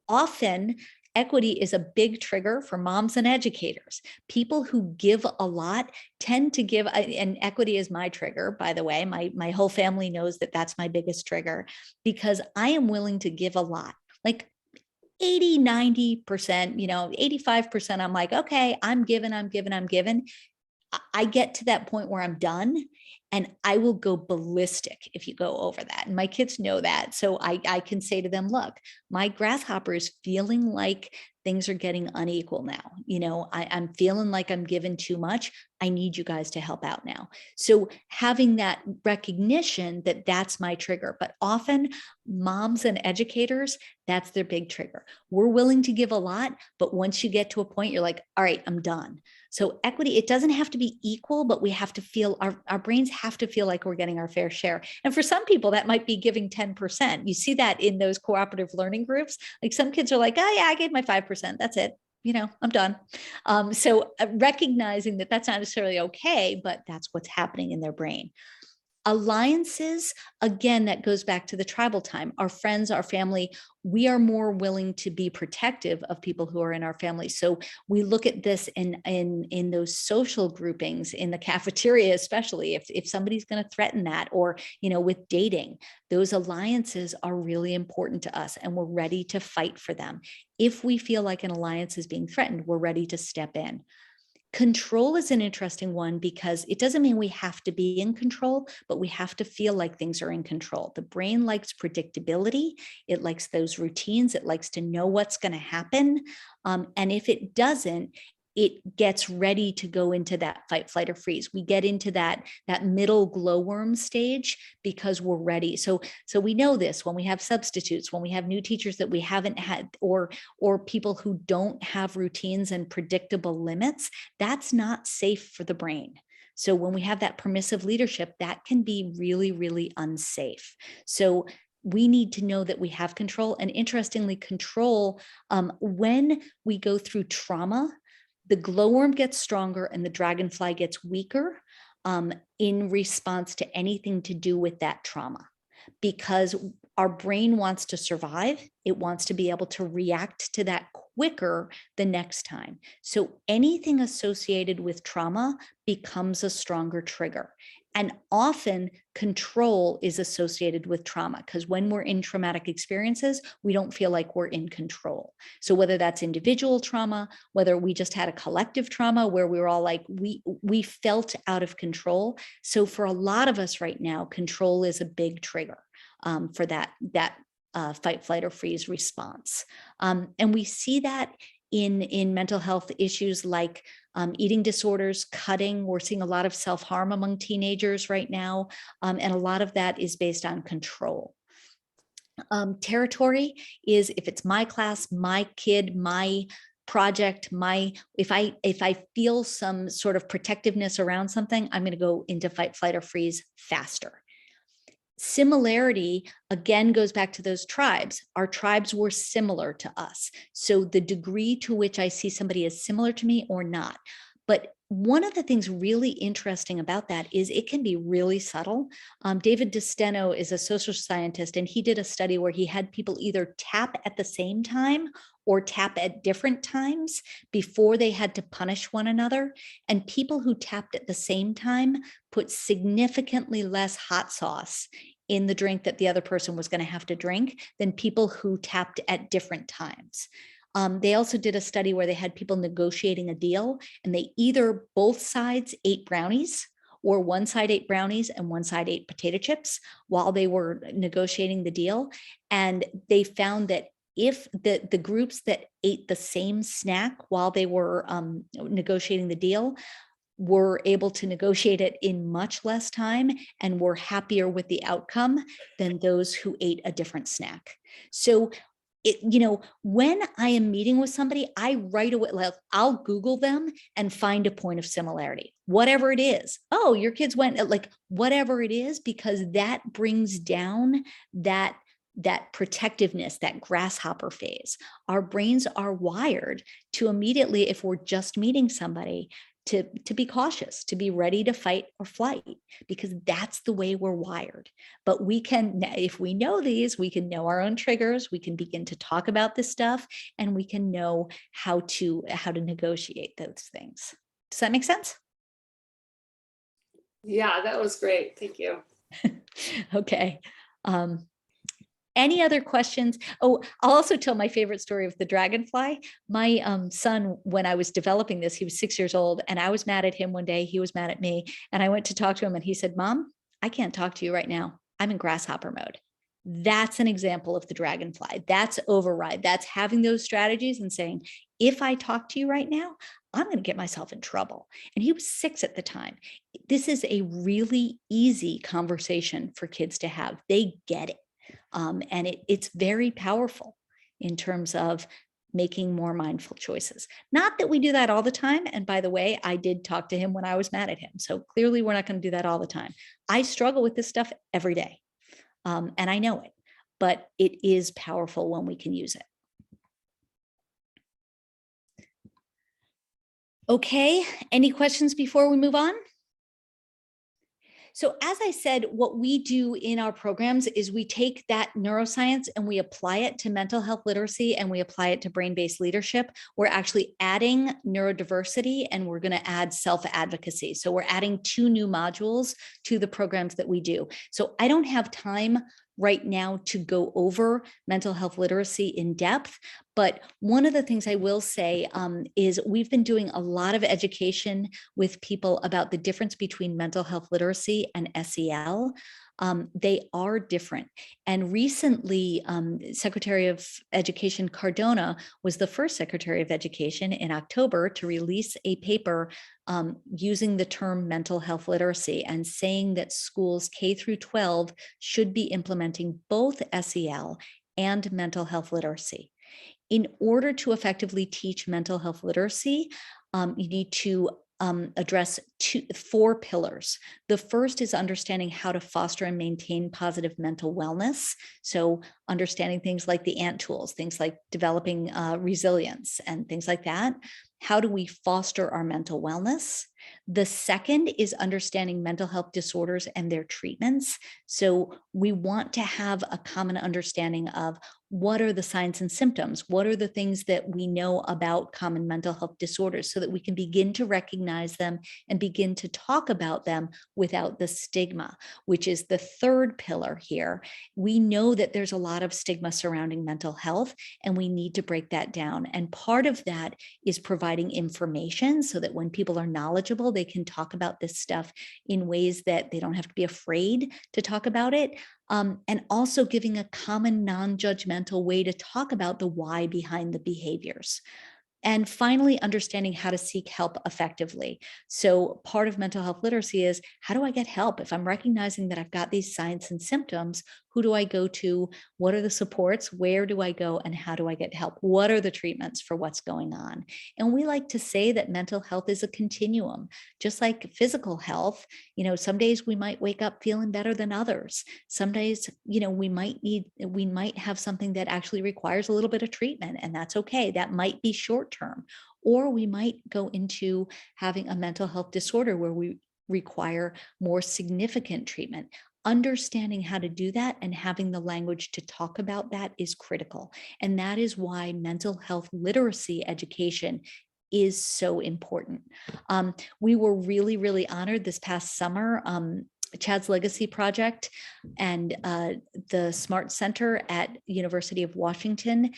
Speaker 1: often, equity is a big trigger for moms and educators. People who give a lot tend to give, and equity is my trigger, by the way. My whole family knows that that's my biggest trigger, because I am willing to give a lot. Like 80, 90%, 85%, I'm like, okay, I'm given. I get to that point where I'm done, and I will go ballistic if you go over that. And my kids know that. So I can say to them, look, my grasshopper is feeling like things are getting unequal now. I'm feeling like I'm given too much. I need you guys to help out now. So having that recognition that that's my trigger, but often moms and educators, that's their big trigger. We're willing to give a lot, but once you get to a point, you're like, all right, I'm done. So equity, it doesn't have to be equal, but we have to feel, our brains have to feel like we're getting our fair share. And for some people, that might be giving 10%. You see that in those cooperative learning groups. Like some kids are like, oh yeah, I gave my 5%. That's it. I'm done. So recognizing that that's not necessarily okay, but that's what's happening in their brain. Alliances, again, that goes back to the tribal time. Our friends, our family, we are more willing to be protective of people who are in our family. So we look at this in those social groupings, in the cafeteria, especially if somebody's going to threaten that, or with dating, those alliances are really important to us, and we're ready to fight for them. If we feel like an alliance is being threatened, we're ready to step in. Control is an interesting one, because it doesn't mean we have to be in control, but we have to feel like things are in control. The brain likes predictability. It likes those routines. It likes to know what's going to happen. And if it doesn't, it gets ready to go into that fight, flight, or freeze. We get into that middle glowworm stage because we're ready. So we know this when we have substitutes, when we have new teachers that we haven't had, or people who don't have routines and predictable limits, that's not safe for the brain. So when we have that permissive leadership, that can be really, really unsafe. So we need to know that we have control. And interestingly, control, when we go through trauma, the glowworm gets stronger and the dragonfly gets weaker in response to anything to do with that trauma, because our brain wants to survive. It wants to be able to react to that quicker the next time. So anything associated with trauma becomes a stronger trigger. And often control is associated with trauma, because when we're in traumatic experiences, we don't feel like we're in control. So whether that's individual trauma, whether we just had a collective trauma where we were all like, we felt out of control. So for a lot of us right now, control is a big trigger for that fight, flight, or freeze response. And we see that in mental health issues like eating disorders, cutting. We're seeing a lot of self-harm among teenagers right now. And a lot of that is based on control. Territory is, if it's my class, my kid, my project, if I feel some sort of protectiveness around something, I'm going to go into fight, flight, or freeze faster. Similarity, again, goes back to those tribes. Our tribes were similar to us. So the degree to which I see somebody as similar to me or not. But one of the things really interesting about that is it can be really subtle. David DeSteno is a social scientist, and he did a study where he had people either tap at the same time or tap at different times before they had to punish one another. And people who tapped at the same time put significantly less hot sauce in the drink that the other person was going to have to drink than people who tapped at different times. They also did a study where they had people negotiating a deal, and they either both sides ate brownies, or one side ate brownies and one side ate potato chips while they were negotiating the deal. And they found that if the groups that ate the same snack while they were negotiating the deal were able to negotiate it in much less time and were happier with the outcome than those who ate a different snack. So when I am meeting with somebody, I right away, I'll Google them and find a point of similarity, whatever it is. Oh, your kids went, like whatever it is, because that brings down that that protectiveness, that grasshopper phase. Our brains are wired to immediately, if we're just meeting somebody, to be cautious, to be ready to fight or flight, because that's the way we're wired. But we can, if we know these, we can know our own triggers, we can begin to talk about this stuff, and we can know how to negotiate those things. Does that make sense?
Speaker 3: Yeah, that was great. Thank you.
Speaker 1: Okay. Any other questions? Oh, I'll also tell my favorite story of the dragonfly. My son, when I was developing this, he was 6 years old, and I was mad at him one day. He was mad at me, and I went to talk to him, and he said, "Mom, I can't talk to you right now. I'm in grasshopper mode." That's an example of the dragonfly. That's override. That's having those strategies and saying, if I talk to you right now, I'm going to get myself in trouble. And he was 6 at the time. This is a really easy conversation for kids to have. They get it. And it's very powerful in terms of making more mindful choices. Not that we do that all the time. And by the way, I did talk to him when I was mad at him. So clearly we're not going to do that all the time. I struggle with this stuff every day. And I know it, but it is powerful when we can use it. Okay, any questions before we move on? So as I said, what we do in our programs is we take that neuroscience and we apply it to mental health literacy, and we apply it to brain-based leadership. We're actually adding neurodiversity, and we're going to add self-advocacy. So we're adding 2 new modules to the programs that we do. So I don't have time right now to go over mental health literacy in depth. But one of the things I will say is we've been doing a lot of education with people about the difference between mental health literacy and SEL. They are different. And recently, Secretary of Education Cardona was the first Secretary of Education in October to release a paper using the term mental health literacy and saying that schools K through 12 should be implementing both SEL and mental health literacy. In order to effectively teach mental health literacy, you need to address 4 pillars. The first is understanding how to foster and maintain positive mental wellness. So understanding things like the ANT tools, things like developing resilience and things like that. How do we foster our mental wellness? The second is understanding mental health disorders and their treatments. So we want to have a common understanding of what are the signs and symptoms? What are the things that we know about common mental health disorders, so that we can begin to recognize them and begin to talk about them without the stigma, which is the third pillar here. We know that there's a lot of stigma surrounding mental health, and we need to break that down. And part of that is providing information so that when people are knowledgeable, they can talk about this stuff in ways that they don't have to be afraid to talk about it. And also giving a common non-judgmental way to talk about the why behind the behaviors. And finally, understanding how to seek help effectively. So part of mental health literacy is, how do I get help? If I'm recognizing that I've got these signs and symptoms, who do I go to? What are the supports? Where do I go? And how do I get help? What are the treatments for what's going on? And we like to say that mental health is a continuum, just like physical health. Some days we might wake up feeling better than others. Some days, we might have something that actually requires a little bit of treatment, and that's okay. That might be short term, or we might go into having a mental health disorder where we require more significant treatment. Understanding how to do that and having the language to talk about that is critical. And that is why mental health literacy education is so important. We were really, really honored this past summer. Chad's Legacy Project and the Smart Center at University of Washington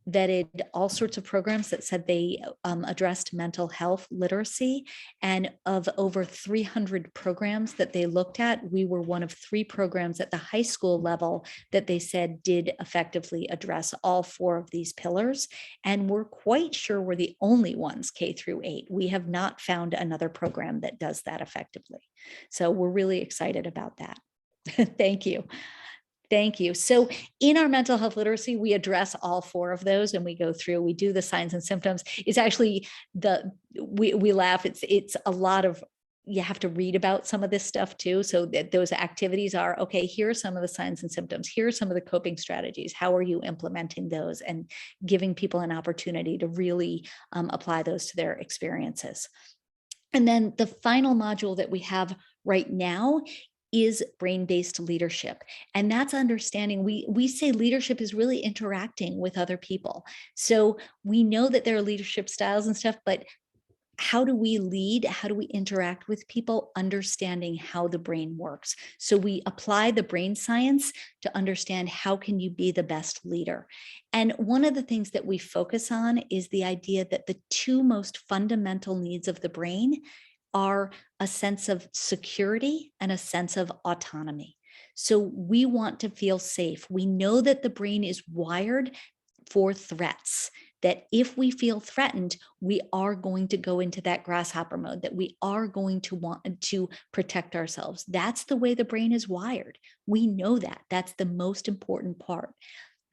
Speaker 1: vetted all sorts of programs that said they addressed mental health literacy. And of over 300 programs that they looked at, we were one of 3 programs at the high school level that they said did effectively address all 4 of these pillars. And we're quite sure we're the only ones K through 8. We have not found another program that does that effectively. So we're really excited about that. Thank you. Thank you. So in our mental health literacy, we address all 4 of those, and we go through, we do the signs and symptoms. It's actually we laugh. It's a lot of you have to read about some of this stuff too. So that those activities are, okay, here are some of the signs and symptoms. Here are some of the coping strategies. How are you implementing those, and giving people an opportunity to really apply those to their experiences. And then the final module that we have right now is brain-based leadership. And that's understanding, we say leadership is really interacting with other people. So we know that there are leadership styles and stuff, but how do we lead? How do we interact with people? Understanding how the brain works. So we apply the brain science to understand how can you be the best leader. And one of the things that we focus on is the idea that the two most fundamental needs of the brain are a sense of security and a sense of autonomy. So we want to feel safe. We know that the brain is wired for threats, that if we feel threatened, we are going to go into that grasshopper mode, that we are going to want to protect ourselves. That's the way the brain is wired. We know that. That's the most important part.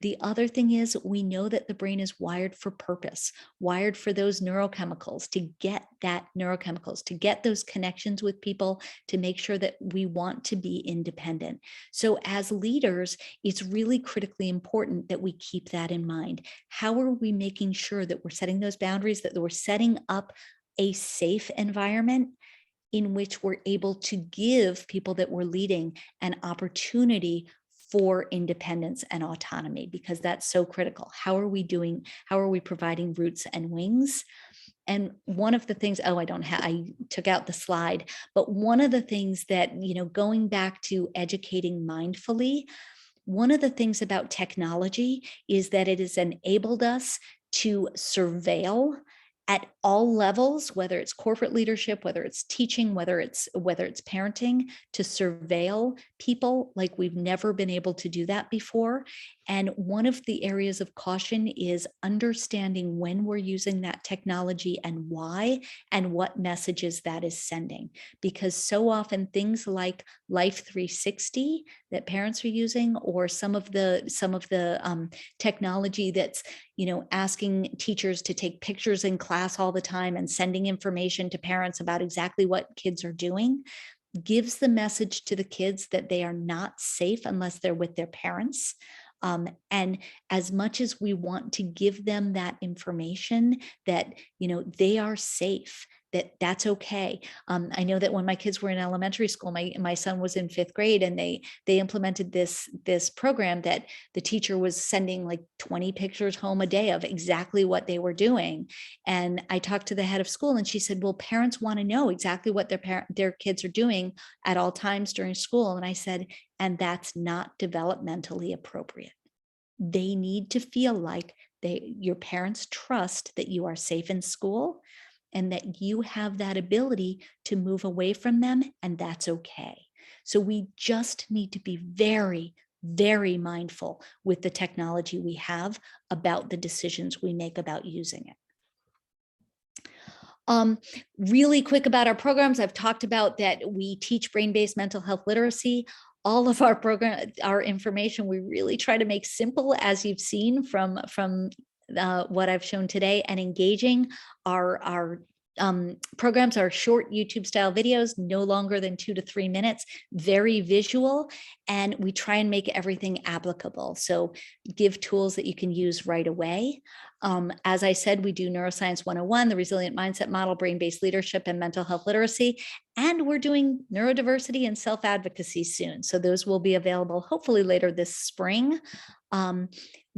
Speaker 1: The other thing is, we know that the brain is wired for purpose, wired for those neurochemicals, to get that neurochemicals, to get those connections with people, to make sure that we want to be independent. So as leaders, it's really critically important that we keep that in mind. How are we making sure that we're setting those boundaries, that we're setting up a safe environment in which we're able to give people that we're leading an opportunity for independence and autonomy, because that's so critical. How are we providing roots and wings? And one of the things, I took out the slide, but one of the things that, going back to educating mindfully, one of the things about technology is that it has enabled us to surveil at all levels, whether it's corporate leadership, whether it's teaching, whether it's parenting, to surveil people like we've never been able to do that before. And one of the areas of caution is understanding when we're using that technology and why, and what messages that is sending. Because so often things like Life 360 that parents are using, or some of the technology that's asking teachers to take pictures in class all the time and sending information to parents about exactly what kids are doing, gives the message to the kids that they are not safe unless they're with their parents. And as much as we want to give them that information that, they are safe, that's okay. I know that when my kids were in elementary school, my son was in 5th grade, and they implemented this program that the teacher was sending like 20 pictures home a day of exactly what they were doing. And I talked to the head of school, and she said, well, parents want to know exactly what their kids are doing at all times during school. And I said, and that's not developmentally appropriate. They need to feel like your parents trust that you are safe in school, and that you have that ability to move away from them, and that's okay. So we just need to be very, very mindful with the technology we have about the decisions we make about using it. Really quick about our programs. I've talked about that we teach brain-based mental health literacy. All of our information, we really try to make simple, as you've seen from what I've shown today, and engaging. Our programs are short YouTube style videos, no longer than 2 to 3 minutes, very visual, and we try and make everything applicable. So give tools that you can use right away. As I said, we do Neuroscience 101, the Resilient Mindset Model, Brain-Based Leadership, and Mental Health Literacy. And we're doing neurodiversity and self-advocacy soon. So those will be available hopefully later this spring.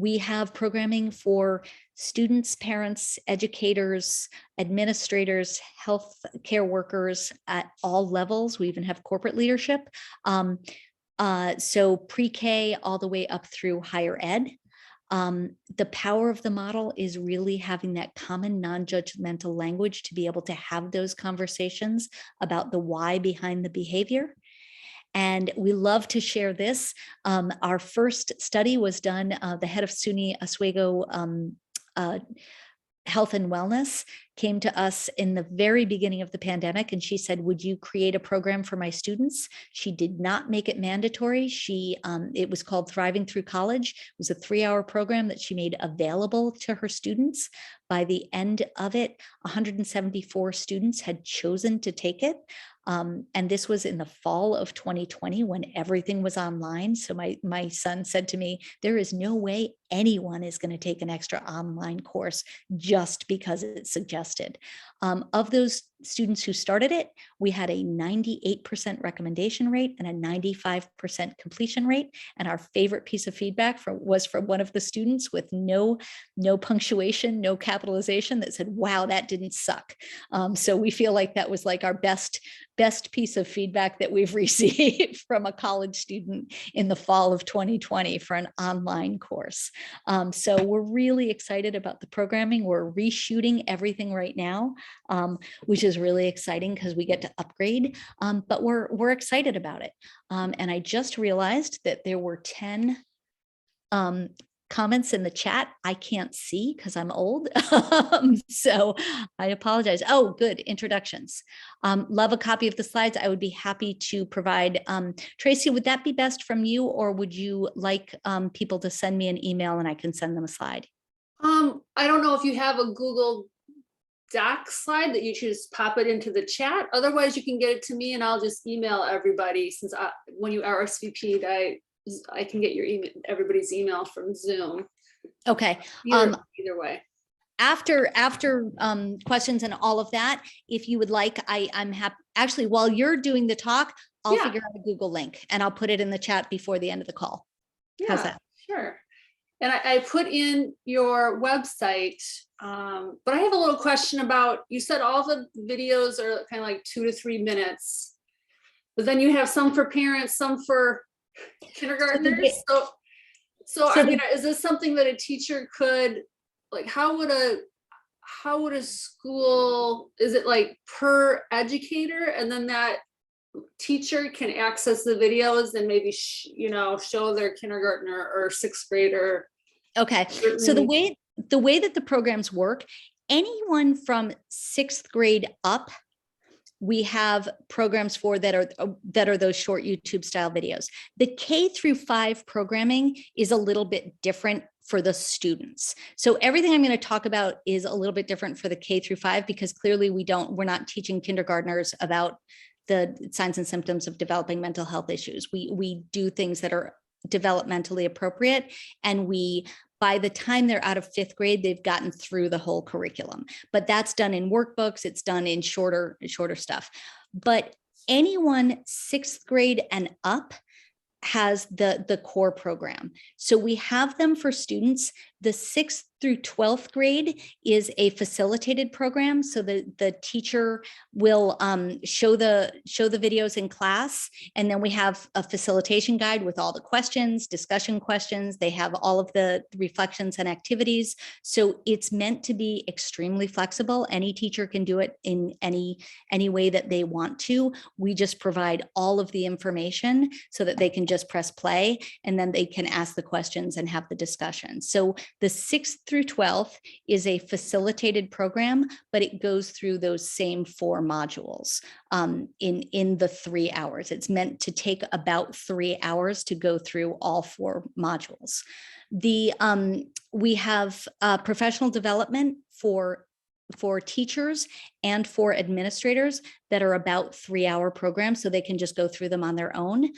Speaker 1: We have programming for students, parents, educators, administrators, health care workers at all levels. We even have corporate leadership. So pre-K all the way up through higher ed. The power of the model is really having that common non-judgmental language to be able to have those conversations about the why behind the behavior. And we love to share this. Our first study was done, the head of SUNY Oswego Health and Wellness came to us in the very beginning of the pandemic, and she said, would you create a program for my students? She did not make it mandatory. It was called Thriving Through College. It was a 3-hour program that she made available to her students. By the end of it, 174 students had chosen to take it. And this was in the fall of 2020 when everything was online. So my son said to me, there is no way anyone is going to take an extra online course just because it's suggested. Of those students who started it, we had a 98% recommendation rate and a 95% completion rate. And our favorite piece of feedback was from one of the students with no punctuation, no capitalization, that said, wow, that didn't suck. So we feel like that was like our best piece of feedback that we've received from a college student in the fall of 2020 for an online course. So we're really excited about the programming. We're reshooting everything right now, which is really exciting because we get to upgrade, but we're excited about it. And I just realized that there were 10 comments in the chat I can't see because I'm old. So I apologize. Oh, good. Introductions. Love a copy of the slides. I would be happy to provide. Tracy, would that be best from you, or would you like people to send me an email and I can send them a slide?
Speaker 3: I don't know if you have a Google Doc slide that you should just pop it into the chat. Otherwise, you can get it to me and I'll just email everybody, since when you RSVP'd, I can get your email, everybody's email from Zoom.
Speaker 1: Okay.
Speaker 3: Either way.
Speaker 1: After questions and all of that, if you would like, I'm happy. Actually, while you're doing the talk, I'll figure out a Google link and I'll put it in the chat before the end of the call. How's that?
Speaker 3: Sure. And I put in your website, but I have a little question about, you said all the videos are kind of like 2 to 3 minutes, but then you have some for parents, some for kindergartners. So I mean, is this something that a teacher could, like, how would a school, is it like per educator, and then that teacher can access the videos and maybe show their kindergartner or 6th grader?
Speaker 1: Okay, so the way that the programs work, anyone from 6th grade up, we have programs for that are those short YouTube style videos. The K through 5 programming is a little bit different for the students. So everything I'm going to talk about is a little bit different for the K through 5, because clearly we're not teaching kindergartners about the signs and symptoms of developing mental health issues. We do things that are developmentally appropriate, and by the time they're out of 5th grade, they've gotten through the whole curriculum. But that's done in workbooks. It's done in shorter stuff. But anyone 6th grade and up has the core program. So we have them for students. The 6th through 12th grade is a facilitated program. So the teacher will show the videos in class, and then we have a facilitation guide with all the questions, discussion questions. They have all of the reflections and activities. So it's meant to be extremely flexible. Any teacher can do it in any way that they want to. We just provide all of the information so that they can just press play, and then they can ask the questions and have the discussion. So the 6th through 12th is a facilitated program, but it goes through those same 4 modules in the 3 hours. It's meant to take about 3 hours to go through all 4 modules. We have professional development for teachers and for administrators that are about 3-hour programs, so they can just go through them on their own.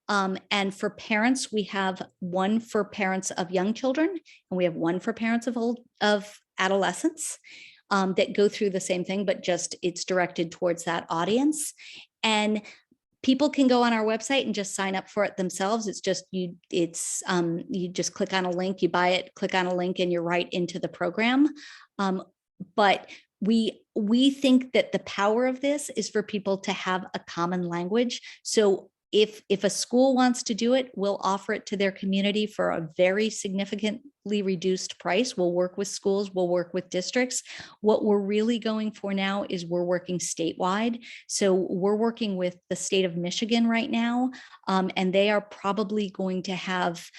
Speaker 1: And for parents, we have one for parents of young children, and we have one for parents of adolescents that go through the same thing, but just it's directed towards that audience. And people can go on our website and just sign up for it themselves. It's just you just click on a link, you buy it, click on a link, and you're right into the program. But we think that the power of this is for people to have a common language. So if a school wants to do it, we'll offer it to their community for a very significantly reduced price. We'll work with schools, we'll work with districts. What we're really going for now is we're working statewide. So we're working with the state of Michigan right now, and they are probably going to have,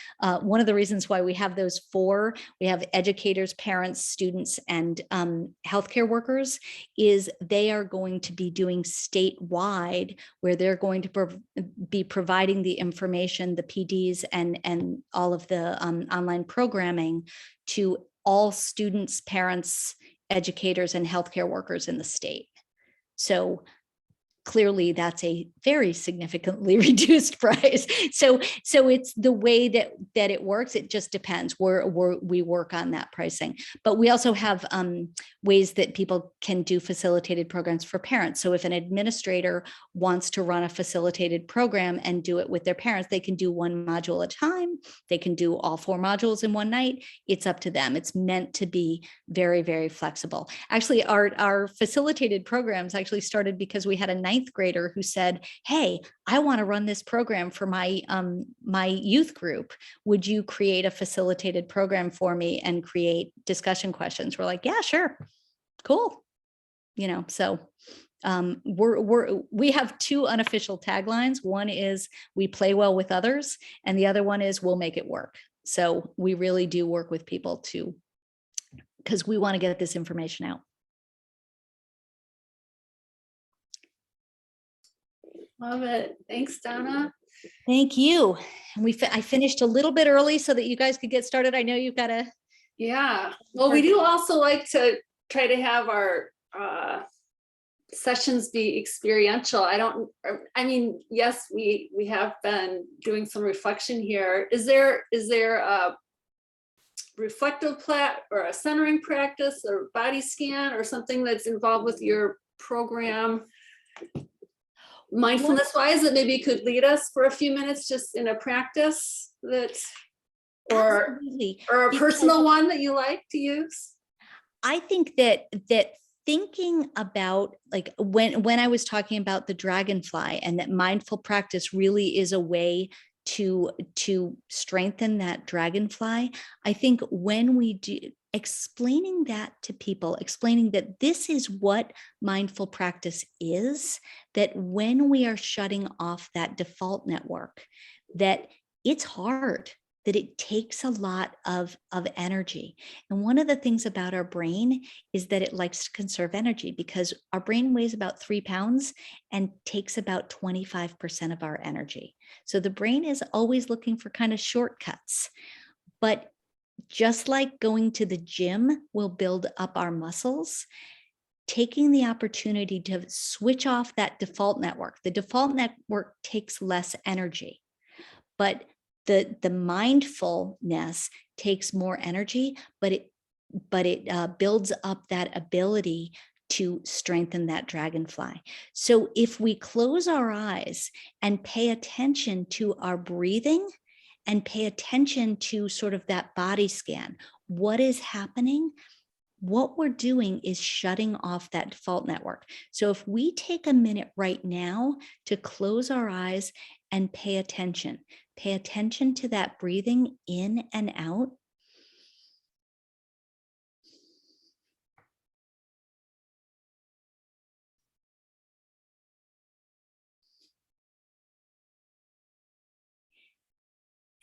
Speaker 1: one of the reasons why we have those 4, we have educators, parents, students, and healthcare workers, is they are going to be doing statewide, where they're going to be providing the information, the PDs, and all of the online programming to all students, parents, educators, and healthcare workers in the state. So clearly that's a very significantly reduced price. So it's the way that it works. It just depends where we work on that pricing. But we also have ways that people can do facilitated programs for parents. So if an administrator wants to run a facilitated program and do it with their parents, they can do one module at a time. They can do all 4 modules in one night. It's up to them. It's meant to be very, very flexible. Actually, our facilitated programs actually started because we had a 9th grader who said, "Hey, I want to run this program for my my youth group. Would you create a facilitated program for me and create discussion questions?" We're like, "Yeah, sure, cool." So we have 2 unofficial taglines. One is "we play well with others," and the other one is "we'll make it work." So we really do work with people because we want to get this information out.
Speaker 3: Love it. Thanks, Donna.
Speaker 1: Thank you. And I finished a little bit early so that you guys could get started. I know you've got to.
Speaker 3: Yeah. Well, we do also like to try to have our sessions be experiential. I mean, yes, we have been doing some reflection here. Is there a reflective or a centering practice or body scan or something that's involved with your program, mindfulness wise, that maybe could lead us for a few minutes just in a practice or a personal one that you like to use?
Speaker 1: I think that thinking about, like, when I was talking about the dragonfly, and that mindful practice really is a way to strengthen that dragonfly. I think when we do, explaining that to people, explaining that this is what mindful practice is, that when we are shutting off that default network, that it's hard, that it takes a lot of energy. And one of the things about our brain is that it likes to conserve energy, because our brain weighs about 3 pounds and takes about 25% of our energy. So the brain is always looking for kind of shortcuts. But just like going to the gym will build up our muscles, taking the opportunity to switch off that default network. The default network takes less energy, but the mindfulness takes more energy, but it builds up that ability to strengthen that dragonfly. So if we close our eyes and pay attention to our breathing and pay attention to sort of that body scan, what is happening? What we're doing is shutting off that default network. So if we take a minute right now to close our eyes and pay attention to that breathing in and out.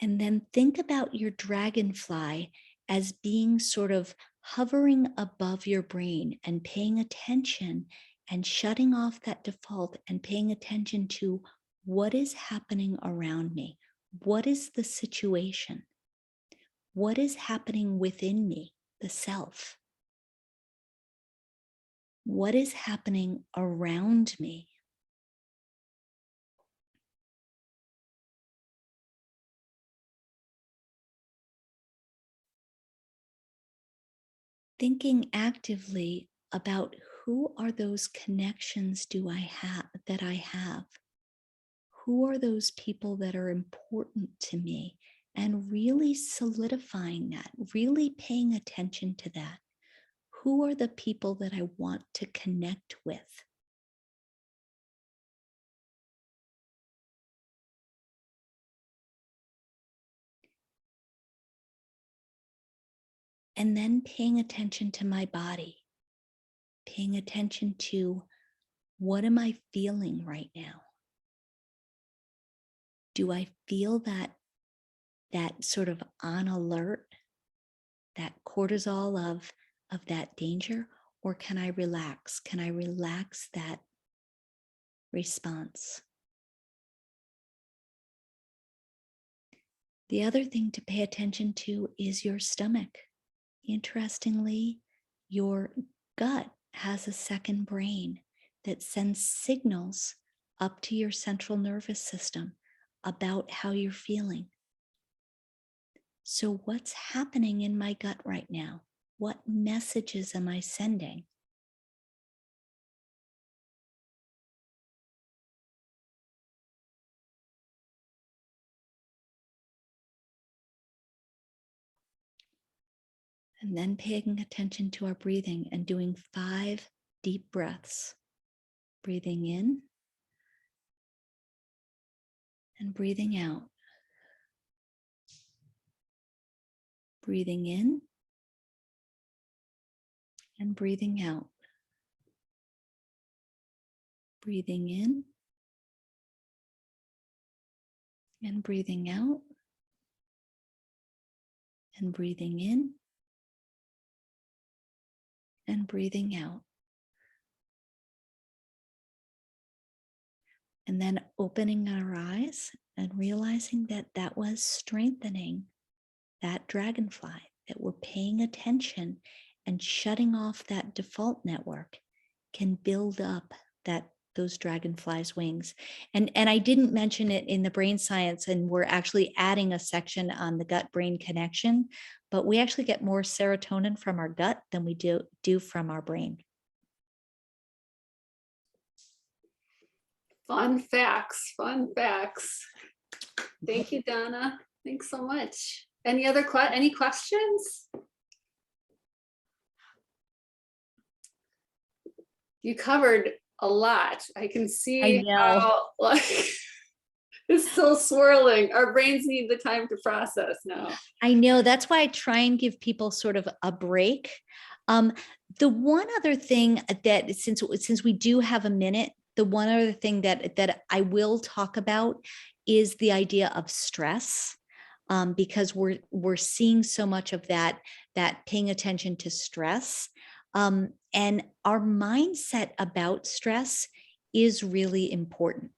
Speaker 1: And then think about your dragonfly as being sort of hovering above your brain and paying attention and shutting off that default and paying attention to what is happening around me. What is the situation? What is happening within me, the self? What is happening around me? Thinking actively about who are those connections that I have? Who are those people that are important to me? And really solidifying that, really paying attention to that. Who are the people that I want to connect with? And then paying attention to my body, paying attention to what am I feeling right now? Do I feel that sort of on alert, that cortisol of that danger? Or can I relax? Can I relax that response? The other thing to pay attention to is your stomach. Interestingly, your gut has a second brain that sends signals up to your central nervous system about how you're feeling. So what's happening in my gut right now? What messages am I sending? And then paying attention to our breathing and doing 5 deep breaths. Breathing in and breathing out. Breathing in and breathing out. Breathing in and breathing out. And breathing in and breathing out. And then opening our eyes and realizing that that was strengthening that dragonfly, that we're paying attention and shutting off that default network can build up those dragonflies' wings. And I didn't mention it in the brain science, and we're actually adding a section on the gut-brain connection, but we actually get more serotonin from our gut than we do from our brain.
Speaker 3: Fun facts, fun facts. Thank you, Donna. Thanks so much. Any questions? You covered a lot. I can see
Speaker 1: I know.
Speaker 3: how like it's still swirling. Our brains need the time to process now.
Speaker 1: I know, that's why I try and give people sort of a break. The one other thing that, since we do have a minute, the one other thing that I will talk about is the idea of stress, because we're seeing so much of that paying attention to stress, and our mindset about stress is really important.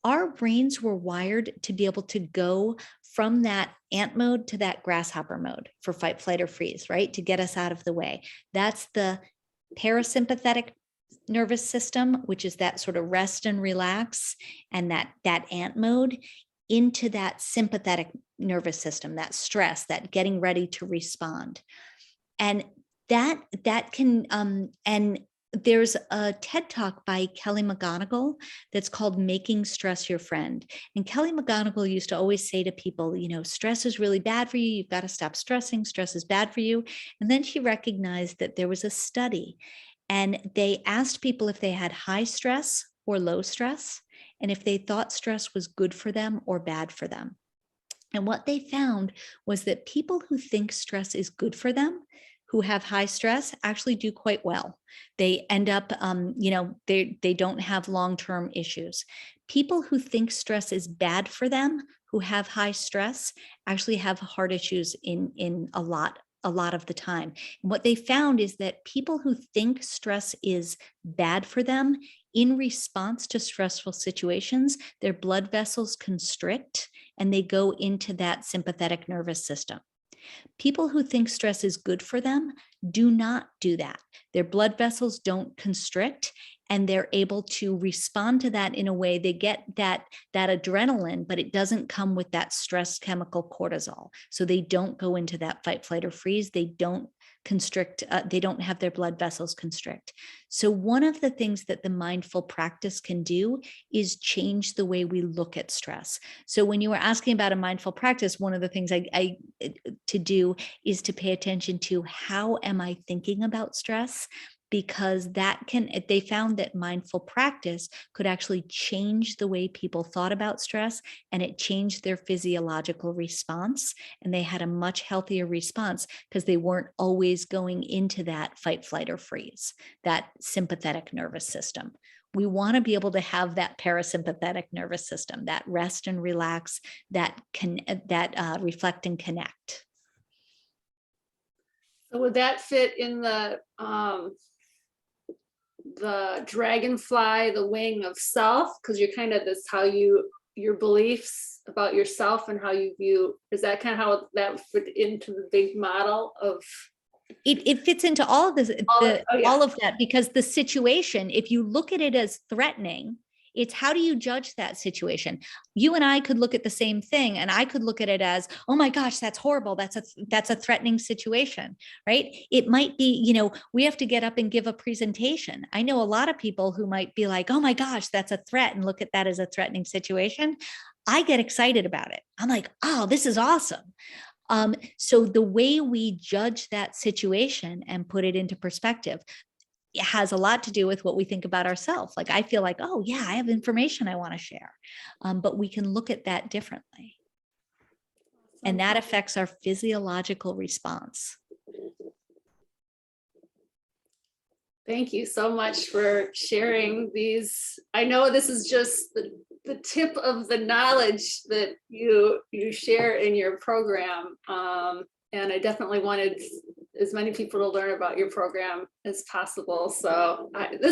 Speaker 1: Our brains were wired to be able to go from that ant mode to that grasshopper mode for fight, flight, or freeze, right? To get us out of the way. That's the parasympathetic nervous system, which is that sort of rest and relax, and that ant mode, into that sympathetic nervous system, that stress, that getting ready to respond. And that can, and there's a TED Talk by Kelly McGonigal that's called Making Stress Your Friend. And Kelly McGonigal used to always say to people, stress is really bad for you. You've got to stop stressing. Stress is bad for you. And then she recognized that there was a study, and they asked people if they had high stress or low stress, and if they thought stress was good for them or bad for them. And what they found was that people who think stress is good for them, who have high stress, actually do quite well. They end up, they don't have long-term issues. People who think stress is bad for them, who have high stress, actually have heart issues in a lot of the time. And what they found is that people who think stress is bad for them, in response to stressful situations, their blood vessels constrict and they go into that sympathetic nervous system. People who think stress is good for them do not do that. Their blood vessels don't constrict, and they're able to respond to that in a way. They get that adrenaline, but it doesn't come with that stress chemical cortisol. So they don't go into that fight, flight, or freeze. They don't constrict. They don't have their blood vessels constrict. So one of the things that the mindful practice can do is change the way we look at stress. So when you were asking about a mindful practice, one of the things I to do is to pay attention to, how am I thinking about stress? Because they found that mindful practice could actually change the way people thought about stress, and it changed their physiological response. And they had a much healthier response because they weren't always going into that fight, flight, or freeze, that sympathetic nervous system. We want to be able to have that parasympathetic nervous system, that rest and relax, that reflect and connect.
Speaker 3: So would that fit in the dragonfly, the wing of self? Because you're kind of this, how your beliefs about yourself and how you view, is that kind of how that fit into the big model of
Speaker 1: It fits into all of this,
Speaker 3: Oh, yeah.
Speaker 1: all of that, because the situation, if you look at it as threatening, it's how do you judge that situation? You and I could look at the same thing, and I could look at it as, oh my gosh, that's horrible. That's a threatening situation, right? It might be, we have to get up and give a presentation. I know a lot of people who might be like, oh my gosh, that's a threat, and look at that as a threatening situation. I get excited about it. I'm like, oh, this is awesome. So the way we judge that situation and put it into perspective, it has a lot to do with what we think about ourselves. Like, I feel like, oh yeah, I have information I want to share. But we can look at that differently. And that affects our physiological response.
Speaker 3: Thank you so much for sharing these. I know this is just the tip of the knowledge that you share in your program. And I definitely wanted as many people to learn about your program as possible. So this